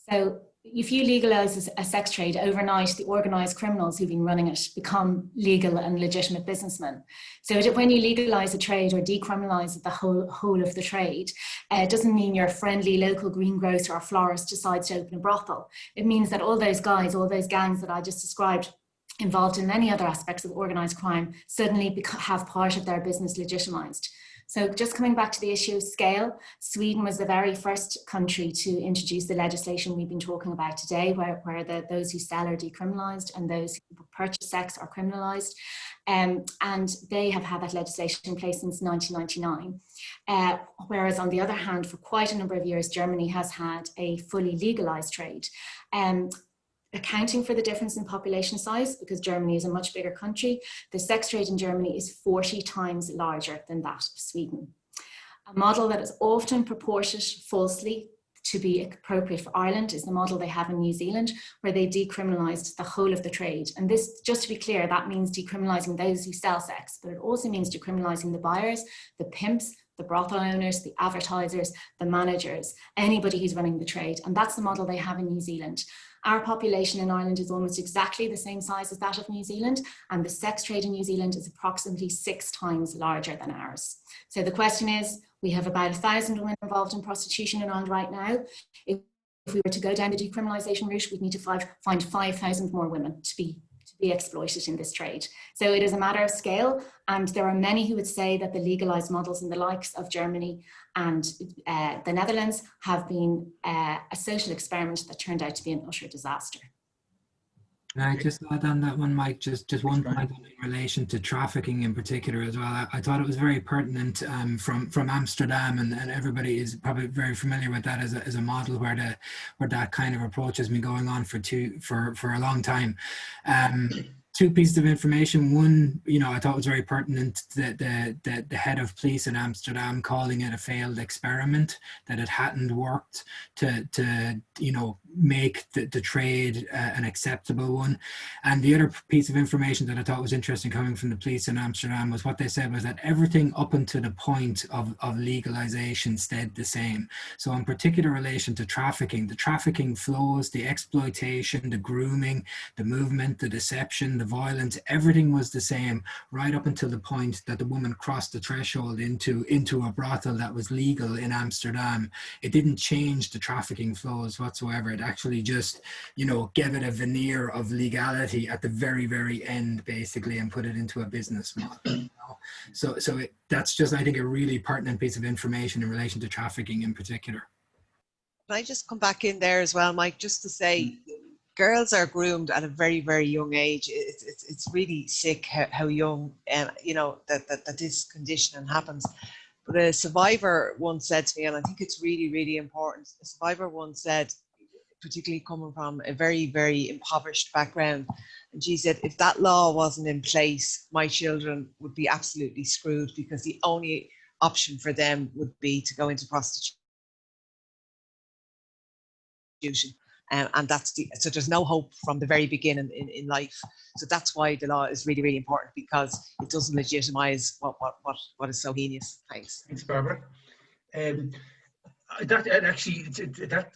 So if you legalise a sex trade overnight, the organised criminals who've been running it become legal and legitimate businessmen. So when you legalise a trade or decriminalise the whole of the trade, it doesn't mean your friendly local greengrocer or florist decides to open a brothel. It means that all those guys, all those gangs that I just described, involved in many other aspects of organised crime, suddenly have part of their business legitimised. So just coming back to the issue of scale, Sweden was the very first country to introduce the legislation we've been talking about today, where those who sell are decriminalised and those who purchase sex are criminalised. And they have had that legislation in place since 1999. Whereas on the other hand, for quite a number of years, Germany has had a fully legalised trade. Accounting for the difference in population size, because Germany is a much bigger country, the sex trade in Germany is 40 times larger than that of Sweden. A model that is often purported falsely to be appropriate for Ireland is the model they have in New Zealand, where they decriminalised the whole of the trade. And this, just to be clear, that means decriminalising those who sell sex, but it also means decriminalising the buyers, the pimps, the brothel owners, the advertisers, the managers, anybody who's running the trade. And that's the model they have in New Zealand. Our population in Ireland is almost exactly the same size as that of New Zealand, and the sex trade in New Zealand is approximately 6 times larger than ours. So the question is, we have about 1,000 women involved in prostitution in Ireland right now. If we were to go down the decriminalisation route, we'd need to find 5,000 more women to be exploited in this trade. So it is a matter of scale, and there are many who would say that the legalised models in the likes of Germany and the Netherlands have been a social experiment that turned out to be an utter disaster. Can I just add on that one, Mike? Just one point in relation to trafficking in particular as well. I thought it was very pertinent from Amsterdam, and everybody is probably very familiar with that as a model where that kind of approach has been going on for a long time. 2 pieces of information. One, I thought was very pertinent that the head of police in Amsterdam calling it a failed experiment, that it hadn't worked to make the trade an acceptable one. And the other piece of information that I thought was interesting coming from the police in Amsterdam was what they said was that everything up until the point of legalization stayed the same. So in particular relation to trafficking, the trafficking flows, the exploitation, the grooming, the movement, the deception, the violence, everything was the same right up until the point that the woman crossed the threshold into a brothel that was legal in Amsterdam. It didn't change the trafficking flows whatsoever. It actually just, you know, gave it a veneer of legality at the very, very end, basically, and put it into a business model. You know? So that's just, I think, a really pertinent piece of information in relation to trafficking in particular. Can I just come back in there as well, Mike, just to say, girls are groomed at a very, very young age. It's really sick how young, you know, that this conditioning happens. But a survivor once said to me, and I think it's really, really important, a survivor once said, particularly coming from a very, very impoverished background, and she said, if that law wasn't in place, my children would be absolutely screwed, because the only option for them would be to go into prostitution. And that's so there's no hope from the very beginning in life. So that's why the law is really, really important, because it doesn't legitimize what is so heinous. Thanks. Thanks, Barbara. That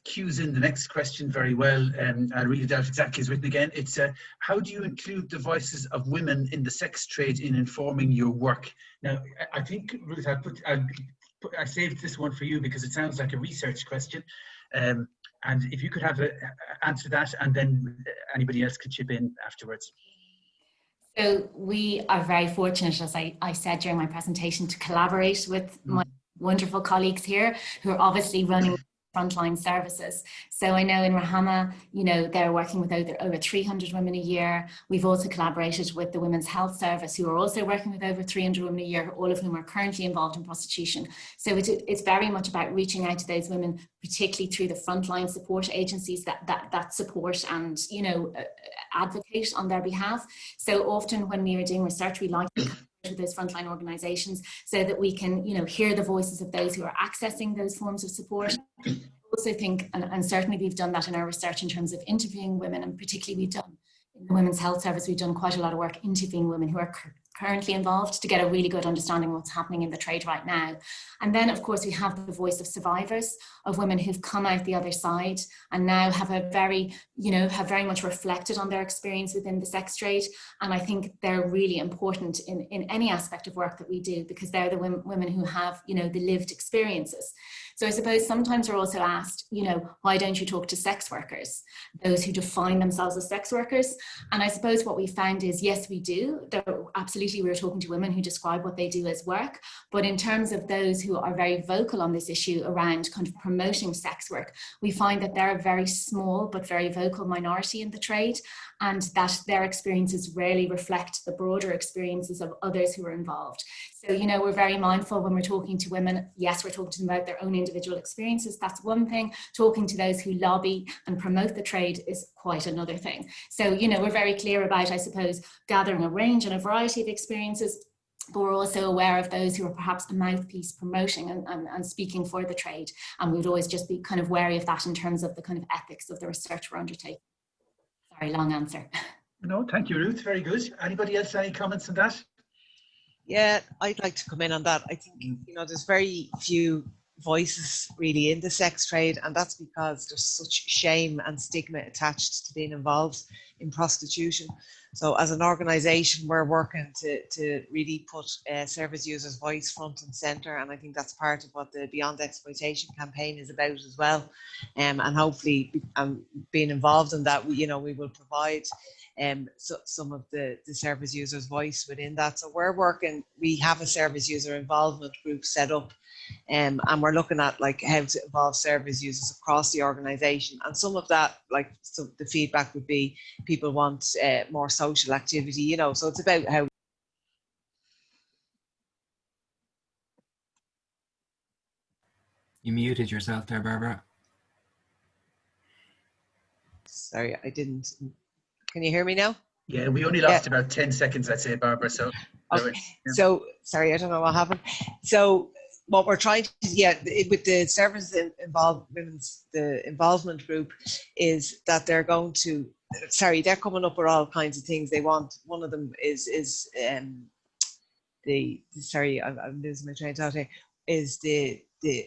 cues in the next question very well. I'll read it out exactly as written again. It's how do you include the voices of women in the sex trade in informing your work? Now, I think, Ruth, I saved this one for you because it sounds like a research question. And if you could answer that, and then anybody else could chip in afterwards. So we are very fortunate, as I said during my presentation, to collaborate with my wonderful colleagues here who are obviously running frontline services. So I know in Rahama, you know, they're working with over 300 women a year. We've also collaborated with the Women's Health Service, who are also working with over 300 women a year, all of whom are currently involved in prostitution. So it's very much about reaching out to those women, particularly through the frontline support agencies that support and, you know, advocate on their behalf. So often when we are doing research, we like to with those frontline organisations so that we can, you know, hear the voices of those who are accessing those forms of support. I also think, and certainly we've done that in our research in terms of interviewing women, and particularly we've done in the Women's Health Service, we've done quite a lot of work interviewing women who are currently involved to get a really good understanding of what's happening in the trade right now. And then, of course, we have the voice of survivors, of women who've come out the other side and now have very much reflected on their experience within the sex trade. And I think they're really important in any aspect of work that we do, because they're the women who have, you know, the lived experiences. So I suppose sometimes we're also asked, you know, why don't you talk to sex workers, those who define themselves as sex workers? And I suppose what we found is, yes, we do. Absolutely, we're talking to women who describe what they do as work. But in terms of those who are very vocal on this issue around kind of promoting sex work, we find that they're a very small but very vocal minority in the trade, and that their experiences rarely reflect the broader experiences of others who are involved. So, you know, we're very mindful when we're talking to women. Yes, we're talking to them about their own individual experiences. That's one thing. Talking to those who lobby and promote the trade is quite another thing. So, you know, we're very clear about, I suppose, gathering a range and a variety of experiences, but we're also aware of those who are perhaps a mouthpiece promoting and speaking for the trade. And we would always just be kind of wary of that in terms of the kind of ethics of the research we're undertaking. Sorry, long answer. No, thank you, Ruth. Very good. Anybody else, any comments on that? Yeah, I'd like to come in on that. I think, you know, there's very few voices really in the sex trade, and that's because there's such shame and stigma attached to being involved in prostitution. So as an organisation, we're working to really put service users' voice front and centre, and I think that's part of what the Beyond Exploitation campaign is about as well. And hopefully, being involved in that, we will provide some of the service users' voice within that. So we have a service user involvement group set up, and we're looking at like how to involve service users across the organisation. And some of that, like the feedback would be, people want more social activity, you know, so it's about how. You muted yourself there, Barbara. Sorry, I didn't. Can you hear me now? Yeah, we only lost about 10 seconds, I'd say, Barbara. So, okay. So sorry, I don't know what happened. So what we're trying to, with the services involved, the involvement group, is that they're going to, they're coming up with all kinds of things they want. One of them is I'm losing my train of thought here, is the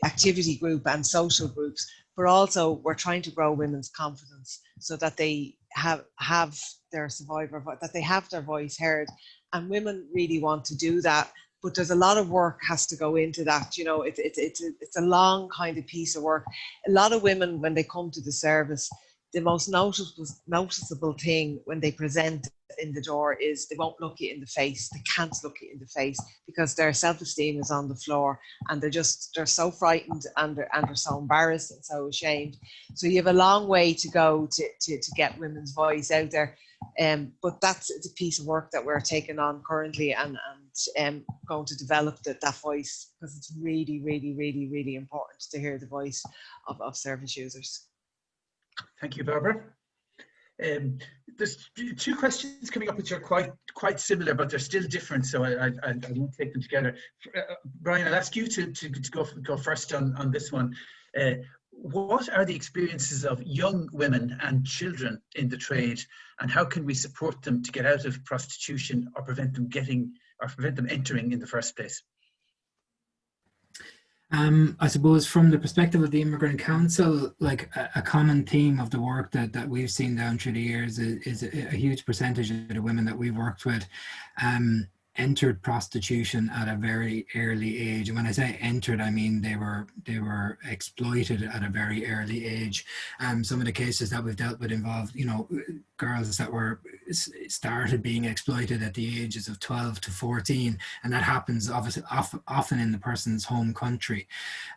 activity group and social groups, but also we're trying to grow women's confidence so that they have their survivor, that they have their voice heard, and women really want to do that. But there's a lot of work has to go into that. You know, it's a long kind of piece of work. A lot of women, when they come to the service, the most noticeable thing when they present in the door is they won't look you in the face. They can't look you in the face because their self-esteem is on the floor, and they're so frightened and they're so embarrassed and so ashamed. So you have a long way to go to get women's voice out there. But it's a piece of work that we're taking on currently and going to develop that voice, because it's really, really, really, really important to hear the voice of service users. Thank you, Barbara. There's two questions coming up which are quite similar, but they're still different, so I won't take them together. Brian, I'll ask you to go first on this one. What are the experiences of young women and children in the trade, and how can we support them to get out of prostitution or prevent them entering in the first place? I suppose from the perspective of the Immigrant Council, like a common theme of the work that we've seen down through the years is a huge percentage of the women that we've worked with entered prostitution at a very early age. And when I say entered, I mean they were exploited at a very early age. Some of the cases that we've dealt with involved, you know, girls that were started being exploited at the ages of 12 to 14, and that happens obviously often in the person's home country.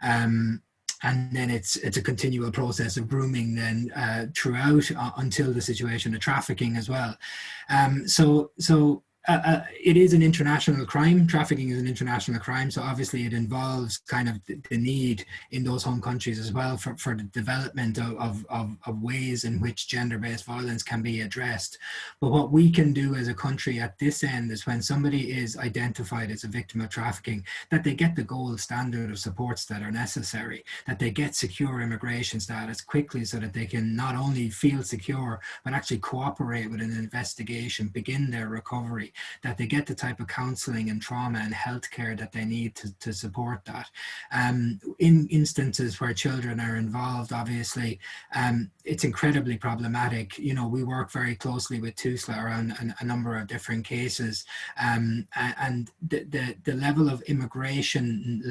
And then it's a continual process of grooming then throughout until the situation of trafficking as well. It is an international crime. Trafficking is an international crime, so obviously it involves kind of the need in those home countries as well for the development of ways in which gender-based violence can be addressed. But what we can do as a country at this end is, when somebody is identified as a victim of trafficking, that they get the gold standard of supports that are necessary, that they get secure immigration status quickly so that they can not only feel secure, but actually cooperate with an investigation, begin their recovery, that they get the type of counselling and trauma and healthcare that they need to support that. In instances where children are involved, obviously, it's incredibly problematic. You know, we work very closely with TUSLA around a number of different cases, and the level of immigration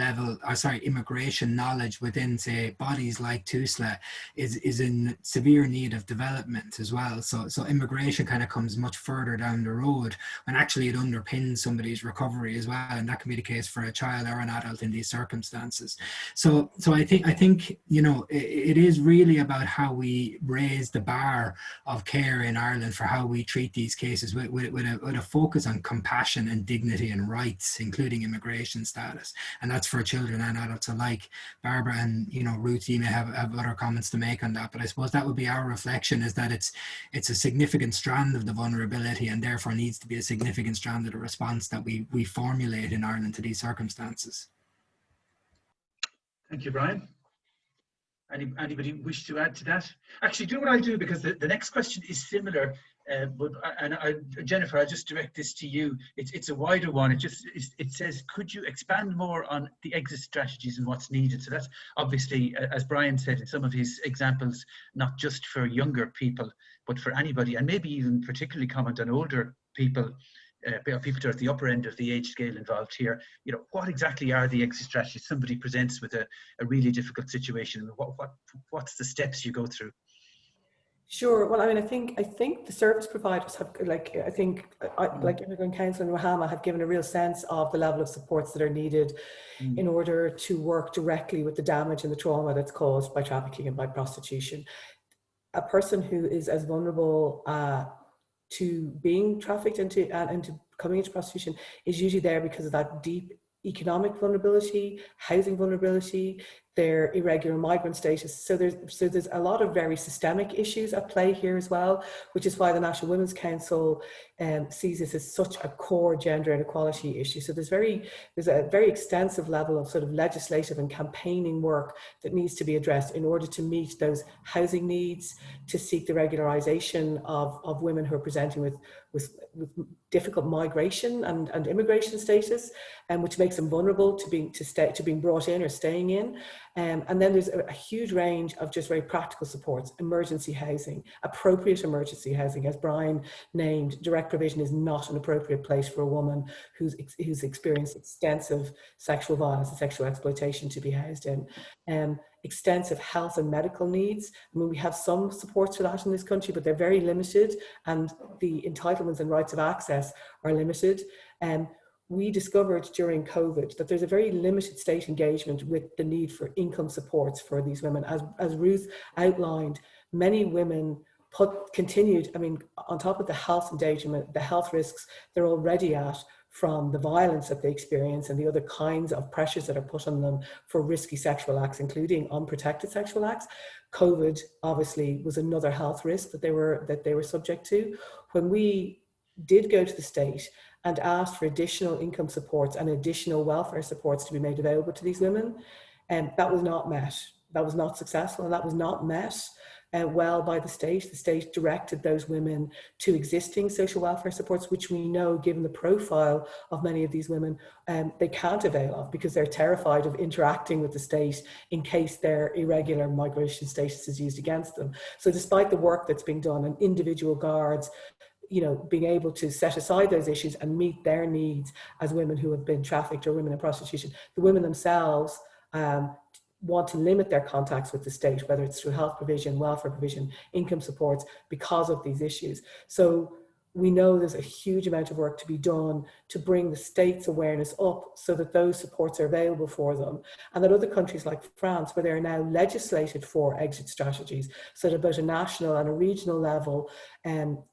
knowledge within, say, bodies like TUSLA is in severe need of development as well. So immigration kind of comes much further down the road, and actually it underpins somebody's recovery as well, and that can be the case for a child or an adult in these circumstances. So I think you know, it is really about how we raise the bar of care in Ireland for how we treat these cases with a focus on compassion and dignity and rights, including immigration status, and that's for children and adults alike. Barbara and, you know, Ruth, you may have other comments to make on that, but I suppose that would be our reflection, is that it's a significant strand of the vulnerability, and therefore needs to be a significant strand of the response that we formulate in Ireland to these circumstances. Thank you, Brian. Anybody wish to add to that? Actually, do what I'll do, because the next question is similar. Jennifer, I'll just direct this to you. It's a wider one. It says, could you expand more on the exit strategies and what's needed? So that's obviously, as Brian said in some of his examples, not just for younger people, but for anybody, and maybe even particularly comment on older people, people at the upper end of the age scale involved here. You know, what exactly are the exit strategies? Somebody presents with a really difficult situation. What's the steps you go through? Sure. Well, I mean, I think the service providers have, like Immigrant Council and Rahama have given a real sense of the level of supports that are needed in order to work directly with the damage and the trauma that's caused by trafficking and by prostitution. A person who is as vulnerable to being trafficked and to coming into prostitution is usually there because of that deep economic vulnerability, housing vulnerability, their irregular migrant status. So there's a lot of very systemic issues at play here as well, which is why the National Women's Council sees this as such a core gender inequality issue. So there's a very extensive level of sort of legislative and campaigning work that needs to be addressed in order to meet those housing needs, to seek the regularization of women who are presenting with difficult migration and immigration status, and which makes them vulnerable to being brought in or staying in. And then there's a huge range of just very practical supports: emergency housing, appropriate emergency housing. As Brian named, direct provision is not an appropriate place for a woman who's experienced extensive sexual violence and sexual exploitation to be housed in. Extensive health and medical needs. I mean, we have some supports for that in this country, but they're very limited, and the entitlements and rights of access are limited. We discovered during COVID that there's a very limited state engagement with the need for income supports for these women. As Ruth outlined, many women continued, I mean, on top of the health endangerment, the health risks they're already at from the violence that they experience and the other kinds of pressures that are put on them for risky sexual acts, including unprotected sexual acts. COVID obviously was another health risk that they were subject to. When we did go to the state and asked for additional income supports and additional welfare supports to be made available to these women, and that was not met. That was not successful, and that was not met well by the state. The state directed those women to existing social welfare supports, which we know, given the profile of many of these women, they can't avail of because they're terrified of interacting with the state in case their irregular migration status is used against them. So despite the work that's being done and individual guards, you know, being able to set aside those issues and meet their needs as women who have been trafficked or women in prostitution, the women themselves want to limit their contacts with the state, whether it's through health provision, welfare provision, income supports, because of these issues. So we know there's a huge amount of work to be done to bring the state's awareness up so that those supports are available for them, and that other countries like France, where they are now legislated for exit strategies, so that at both a national and a regional level,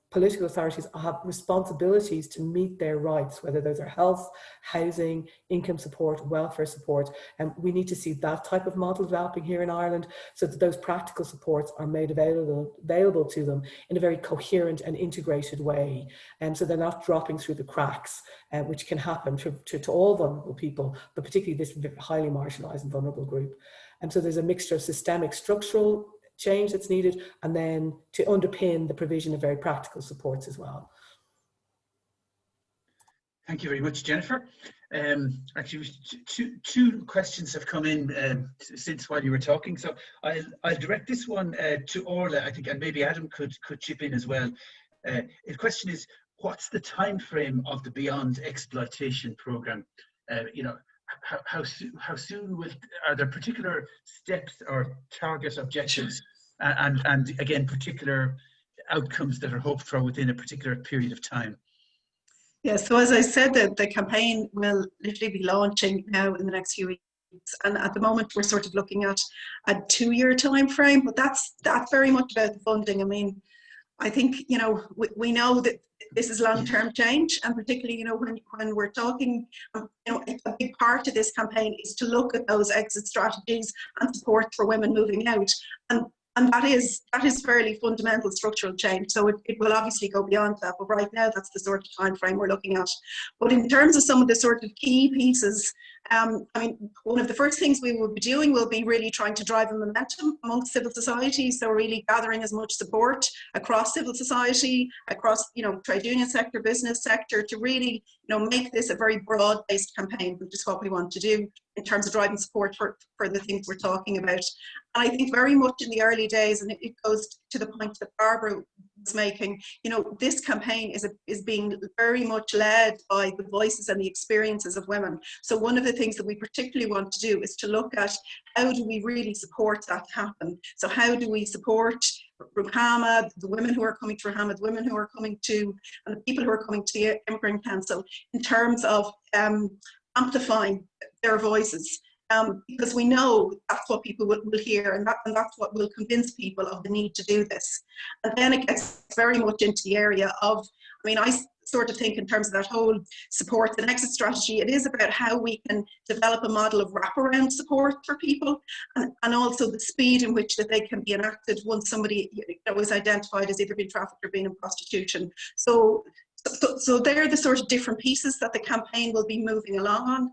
political authorities have responsibilities to meet their rights, whether those are health, housing, income support, welfare support. And we need to see that type of model developing here in Ireland so that those practical supports are made available to them in a very coherent and integrated way. So they're not dropping through the cracks, which can happen to all vulnerable people, but particularly this highly marginalised and vulnerable group. And so there's a mixture of systemic structural change that's needed, and then to underpin the provision of very practical supports as well. Thank you very much, Jennifer. Actually, two questions have come in since while you were talking, so I'll direct this one to Orla, I think, and maybe Adam could chip in as well. The question is, what's the time frame of the Beyond Exploitation programme? You know, how soon are there particular steps or target objectives and again particular outcomes that are hoped for within a particular period of time? Yeah, so as I said, the campaign will literally be launching now in the next few weeks, and at the moment we're sort of looking at a 2-year time frame, but that's very much about the funding. I mean, I think, you know, we know that this is long-term change, and particularly, you know, when we're talking, you know, a big part of this campaign is to look at those exit strategies and support for women moving out, and that is fairly fundamental structural change. So it will obviously go beyond that, but right now that's the sort of time frame we're looking at. But in terms of some of the sort of key pieces, I mean, one of the first things we will be doing will be really trying to drive a momentum amongst civil society. So really gathering as much support across civil society, across, you know, trade union sector, business sector, to really, you know, make this a very broad-based campaign, which is what we want to do in terms of driving support for the things we're talking about. And I think very much in the early days, and it goes to the point that Barbara was making, you know, this campaign is being very much led by the voices and the experiences of women. So one of the things that we particularly want to do is to look at how do we really support that to happen. So how do we support Ruhama, the women who are coming to Ruhama, the women who are coming to, and the people who are coming to the Immigrant Council, in terms of amplifying their voices. Because we know that's what people will hear, and that's what will convince people of the need to do this. And then it gets very much into the area of, I mean, I sort of think in terms of that whole support and exit strategy, it is about how we can develop a model of wraparound support for people, and also the speed in which that they can be enacted once somebody was identified as either being trafficked or being in prostitution. So they're the sort of different pieces that the campaign will be moving along on.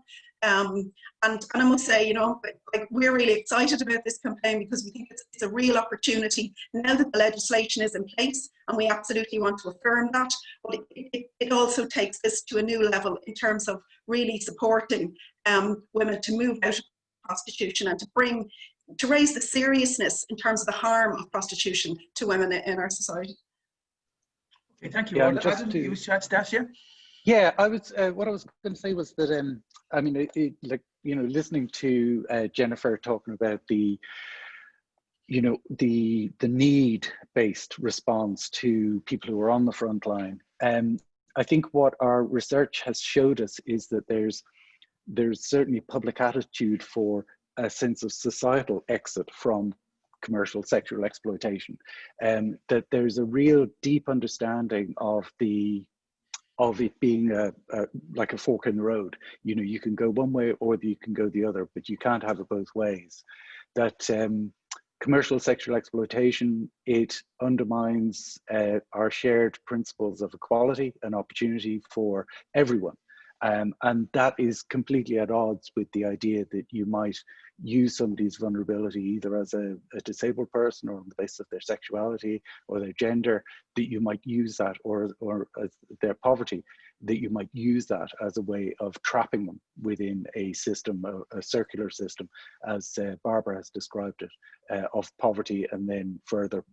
And I must say, like, we're really excited about this campaign because we think it's a real opportunity now that the legislation is in place, and we absolutely want to affirm that. But it also takes this to a new level in terms of really supporting women to move out of prostitution and to raise the seriousness in terms of the harm of prostitution to women in our society. Okay, thank you. Yeah, Adam, you wish to add to that, yeah? Yeah, I was. What I was going to say was that I mean, listening to Jennifer talking about the need-based response to people who are on the front line. I think what our research has showed us is that there's certainly public attitude for a sense of societal exit from commercial sexual exploitation, that there's a real deep understanding of it being like a fork in the road. You can go one way or you can go the other, but you can't have it both ways. That commercial sexual exploitation, it undermines our shared principles of equality and opportunity for everyone. And that is completely at odds with the idea that you might use somebody's vulnerability either as a disabled person or on the basis of their sexuality or their gender, that you might use that, or as their poverty, that you might use that as a way of trapping them within a system, a circular system, as Barbara has described it, of poverty and then further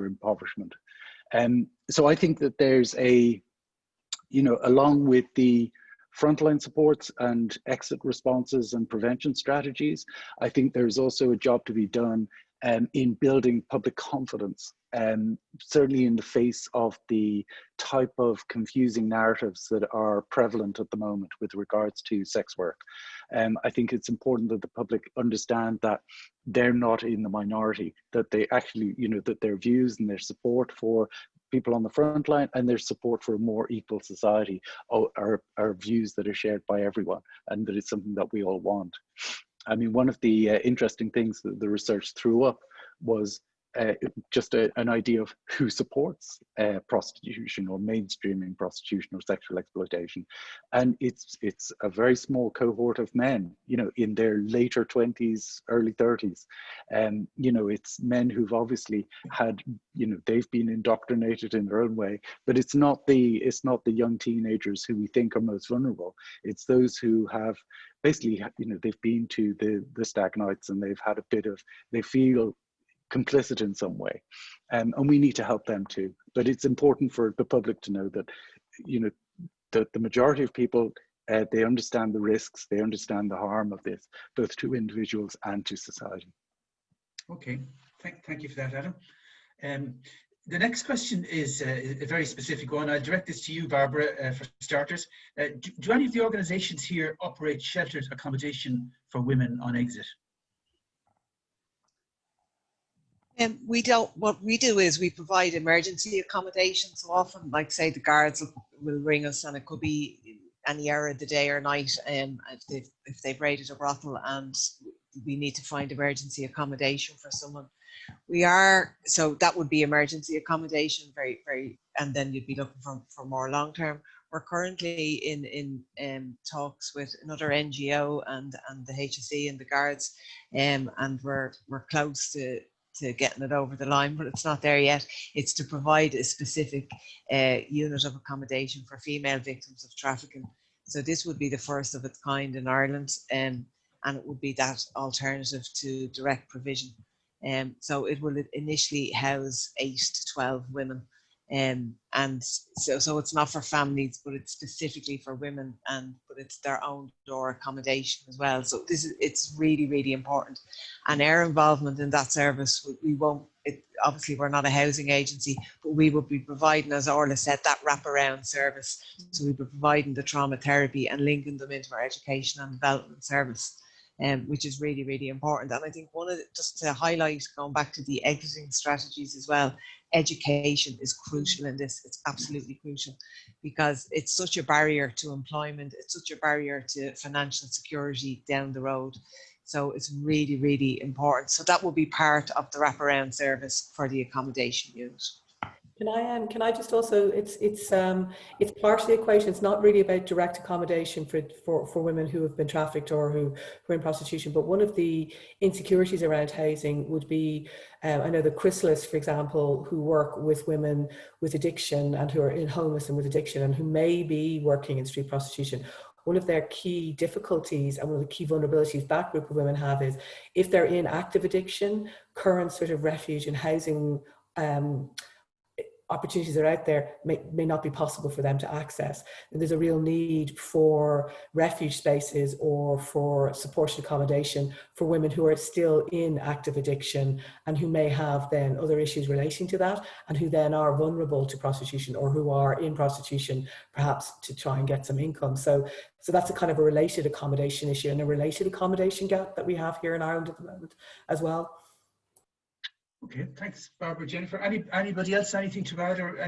impoverishment. So I think that there's along with the frontline supports and exit responses and prevention strategies, I think there's also a job to be done in building public confidence, certainly in the face of the type of confusing narratives that are prevalent at the moment with regards to sex work. I think it's important that the public understand that they're not in the minority, that they actually, that their views and their support for people on the front line and their support for a more equal society are views that are shared by everyone, and that it's something that we all want. I mean, one of the interesting things that the research threw up was just an idea of who supports prostitution or mainstreaming prostitution or sexual exploitation. And it's a very small cohort of men, in their later 20s, early 30s. It's men who've obviously had, they've been indoctrinated in their own way, but it's not the young teenagers who we think are most vulnerable. It's those who have basically, they've been to the stag nights and they've had they feel complicit in some way, and we need to help them too. But it's important for the public to know that that the majority of people, they understand the risks, they understand the harm of this, both to individuals and to society. Okay, thank you for that, Adam. The next question is a very specific one. I'll direct this to you, Barbara, for starters. Do any of the organisations here operate sheltered accommodation for women on exit? We don't. What we do is we provide emergency accommodation. So often, like say, the guards will ring us, and it could be any hour of the day or night, if they've raided a brothel, and we need to find emergency accommodation for someone. So that would be emergency accommodation, and then you'd be looking for more long term. We're currently in talks with another NGO and the HSE and the guards, and we're close to getting it over the line, but it's not there yet. It's to provide a specific unit of accommodation for female victims of trafficking. So this would be the first of its kind in Ireland, and it would be that alternative to direct provision. So it will initially house 8 to 12 women, and so it's not for families, but it's specifically for women, but it's their own door accommodation as well. So it's really, really important, and our involvement in that service, obviously we're not a housing agency, but we will be providing, as Orla said, that wraparound service. So we'll be providing the trauma therapy and linking them into our education and development service. which is really, really important. And I think just to highlight, going back to the exiting strategies as well, education is crucial in this. It's absolutely crucial, because it's such a barrier to employment. It's such a barrier to financial security down the road. So it's really, really important. So that will be part of the wraparound service for the accommodation unit. Can I just also, it's part of the equation. It's not really about direct accommodation for women who have been trafficked or who are in prostitution, but one of the insecurities around housing would be, I know the Chrysalists, for example, who work with women with addiction and who are in homeless and with addiction and who may be working in street prostitution. One of their key difficulties and one of the key vulnerabilities that group of women have is if they're in active addiction, current sort of refuge and housing opportunities that are out there may not be possible for them to access. And there's a real need for refuge spaces or for supported accommodation for women who are still in active addiction and who may have then other issues relating to that and who then are vulnerable to prostitution or who are in prostitution perhaps to try and get some income. So that's a kind of a related accommodation issue and a related accommodation gap that we have here in Ireland at the moment as well. Okay, thanks, Barbara. Jennifer, anybody else, anything to add, or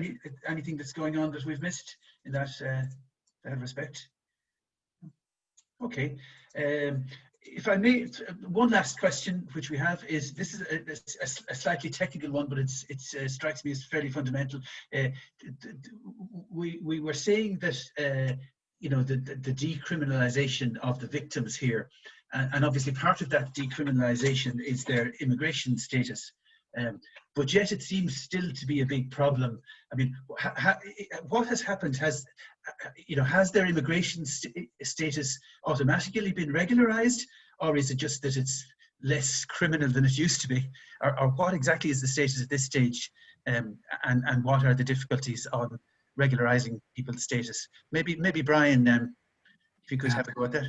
anything that's going on that we've missed in that respect? Okay, if I may, one last question which we have is, this is a slightly technical one, but it strikes me as fairly fundamental. We were saying that you know, the decriminalisation of the victims here, and obviously part of that decriminalisation is their immigration status. But yet it seems still to be a big problem. I mean, what has happened? Has their immigration status automatically been regularized, or is it just that it's less criminal than it used to be, or what exactly is the status at this stage, and what are the difficulties on regularizing people's status? Maybe Brian, if you could have a go at that.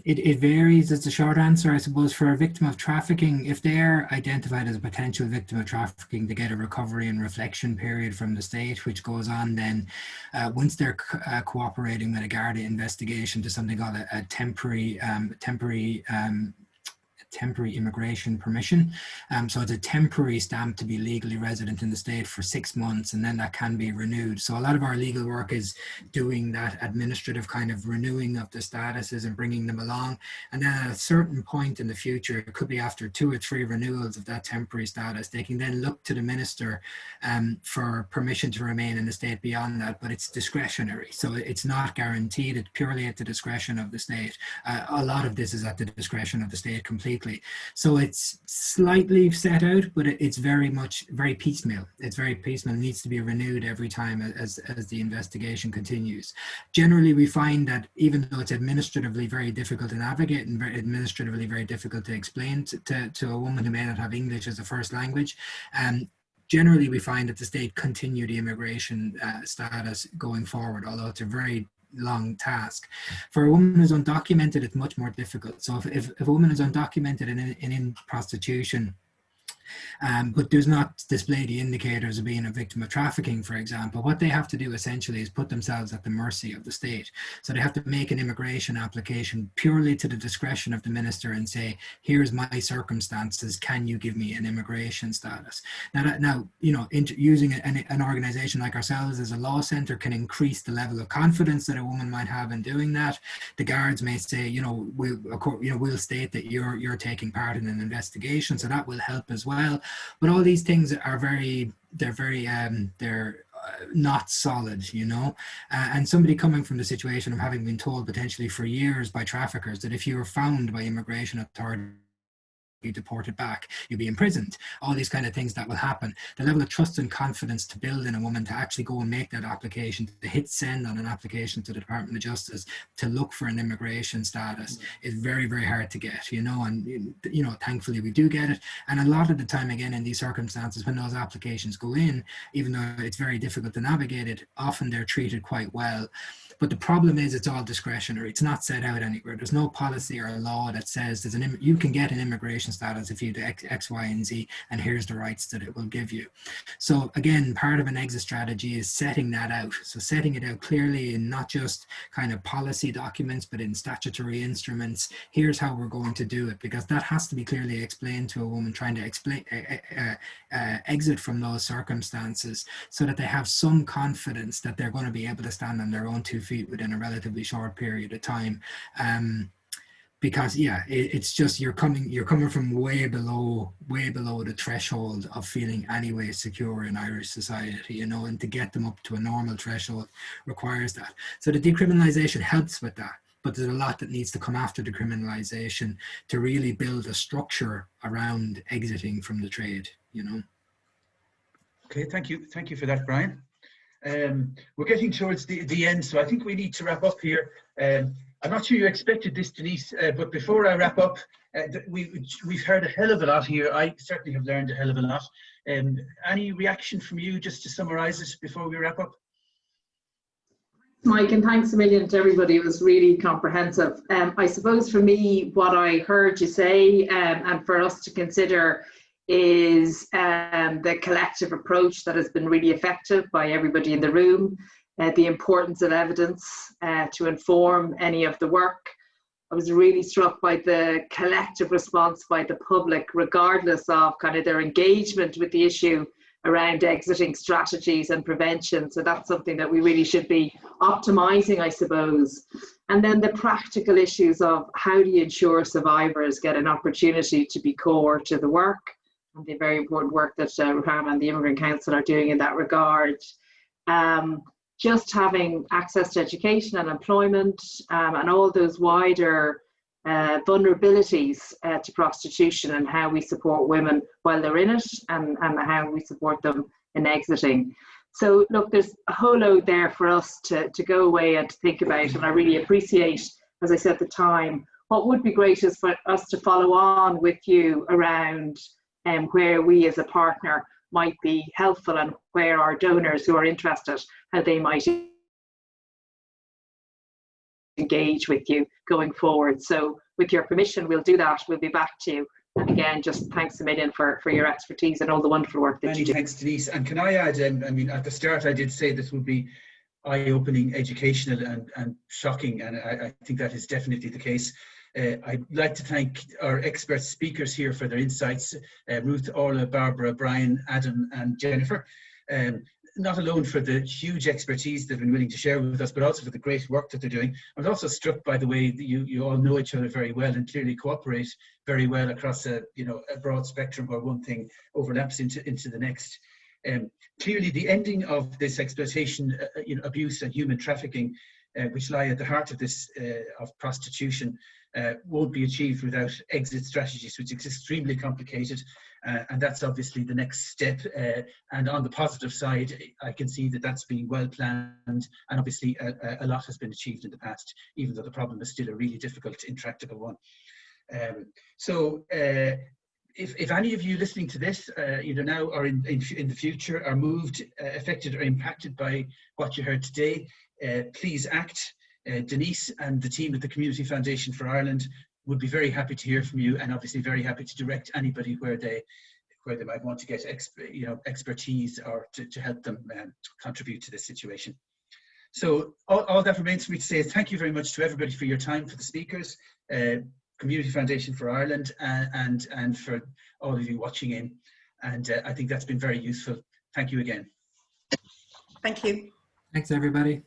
It varies. It's a short answer, I suppose. For a victim of trafficking, if they're identified as a potential victim of trafficking, they get a recovery and reflection period from the state, which goes on then once they're cooperating with a Garda investigation to something called a temporary immigration permission. So it's a temporary stamp to be legally resident in the state for 6 months, and then that can be renewed. So a lot of our legal work is doing that administrative kind of renewing of the statuses and bringing them along. And then at a certain point in the future, it could be after 2 or 3 renewals of that temporary status, they can then look to the minister for permission to remain in the state beyond that, but it's discretionary. So it's not guaranteed, it's purely at the discretion of the state. A lot of this is at the discretion of the state completely. So it's slightly set out, but it's very piecemeal. It's very piecemeal. It needs to be renewed every time as the investigation continues. Generally, we find that even though it's administratively very difficult to navigate and administratively very difficult to explain to a woman who may not have English as a first language, generally we find that the state continue the immigration status going forward, although it's a very long task. For a woman who's undocumented, it's much more difficult. So if a woman is undocumented and in prostitution, but does not display the indicators of being a victim of trafficking, for example, what they have to do essentially is put themselves at the mercy of the state. So they have to make an immigration application purely to the discretion of the minister and say, here's my circumstances, can you give me an immigration status? Now you know, using an organization like ourselves as a law centre can increase the level of confidence that a woman might have in doing that. The guards may say, you know, we'll state that you're taking part in an investigation, so that will help as well. But all these things are they're not solid, you know, and somebody coming from the situation of having been told potentially for years by traffickers that if you were found by immigration authorities, be deported back, you'll be imprisoned, all these kind of things that will happen. The level of trust and confidence to build in a woman to actually go and make that application, to hit send on an application to the Department of Justice to look for an immigration status is very, very hard to get, you know, and, you know, thankfully we do get it. And a lot of the time, again, in these circumstances, when those applications go in, even though it's very difficult to navigate it, often they're treated quite well. But the problem is it's all discretionary. It's not set out anywhere. There's no policy or law that says you can get an immigration status if you do X, Y, and Z, and here's the rights that it will give you. So again, part of an exit strategy is setting that out. So setting it out clearly in not just kind of policy documents, but in statutory instruments. Here's how we're going to do it, because that has to be clearly explained to a woman trying to exit from those circumstances, so that they have some confidence that they're going to be able to stand on their own 2 feet within a relatively short period of time. Because yeah, it's just you're coming from way below the threshold of feeling anyway secure in Irish society, you know, and to get them up to a normal threshold requires that. So the decriminalisation helps with that, but there's a lot that needs to come after decriminalisation to really build a structure around exiting from the trade, you know. Okay, thank you for that, Brian. We're getting towards the end, so I think we need to wrap up here. I'm not sure you expected this, Denise, but before I wrap up, we've heard a hell of a lot here. I certainly have learned a hell of a lot. Any reaction from you, just to summarise it before we wrap up? Mike, and thanks a million to everybody. It was really comprehensive. I suppose for me, what I heard you say, and for us to consider, is the collective approach that has been really effective by everybody in the room, the importance of evidence to inform any of the work. I was really struck by the collective response by the public, regardless of kind of their engagement with the issue around exiting strategies and prevention. So that's something that we really should be optimizing, I suppose. And then the practical issues of how do you ensure survivors get an opportunity to be core to the work, and the very important work that Rahama and the Immigrant Council are doing in that regard. Just having access to education and employment, and all those wider vulnerabilities to prostitution, and how we support women while they're in it, and how we support them in exiting. So look, there's a whole load there for us to go away and to think about, and I really appreciate, as I said at the time, what would be great is for us to follow on with you around where we as a partner might be helpful, and where our donors who are interested, how they might engage with you going forward. So with your permission, we'll do that. We'll be back to you. And again, just thanks a million for your expertise and all the wonderful work that you do. Thanks, Denise. And can I add, I mean, at the start I did say this would be eye-opening, educational and shocking, and I think that is definitely the case. I'd like to thank our expert speakers here for their insights, Ruth, Orla, Barbara, Brian, Adam and Jennifer. Not alone for the huge expertise they've been willing to share with us, but also for the great work that they're doing. I was also struck by the way that you all know each other very well and clearly cooperate very well across a broad spectrum where one thing overlaps into the next. Clearly the ending of this exploitation, abuse and human trafficking, which lie at the heart of this of prostitution, won't be achieved without exit strategies, which is extremely complicated, and that's obviously the next step. And on the positive side, I can see that that's been well planned, and obviously a lot has been achieved in the past, even though the problem is still a really difficult, intractable one. If any of you listening to this, either now or in the future, are moved, affected or impacted by what you heard today, please act. Denise and the team at the Community Foundation for Ireland would be very happy to hear from you, and obviously very happy to direct anybody where they might want to get expertise or to help them contribute to this situation. So all that remains for me to say is thank you very much to everybody for your time, for the speakers, Community Foundation for Ireland, and for all of you watching in. And I think that's been very useful. Thank you again. Thank you. Thanks, everybody.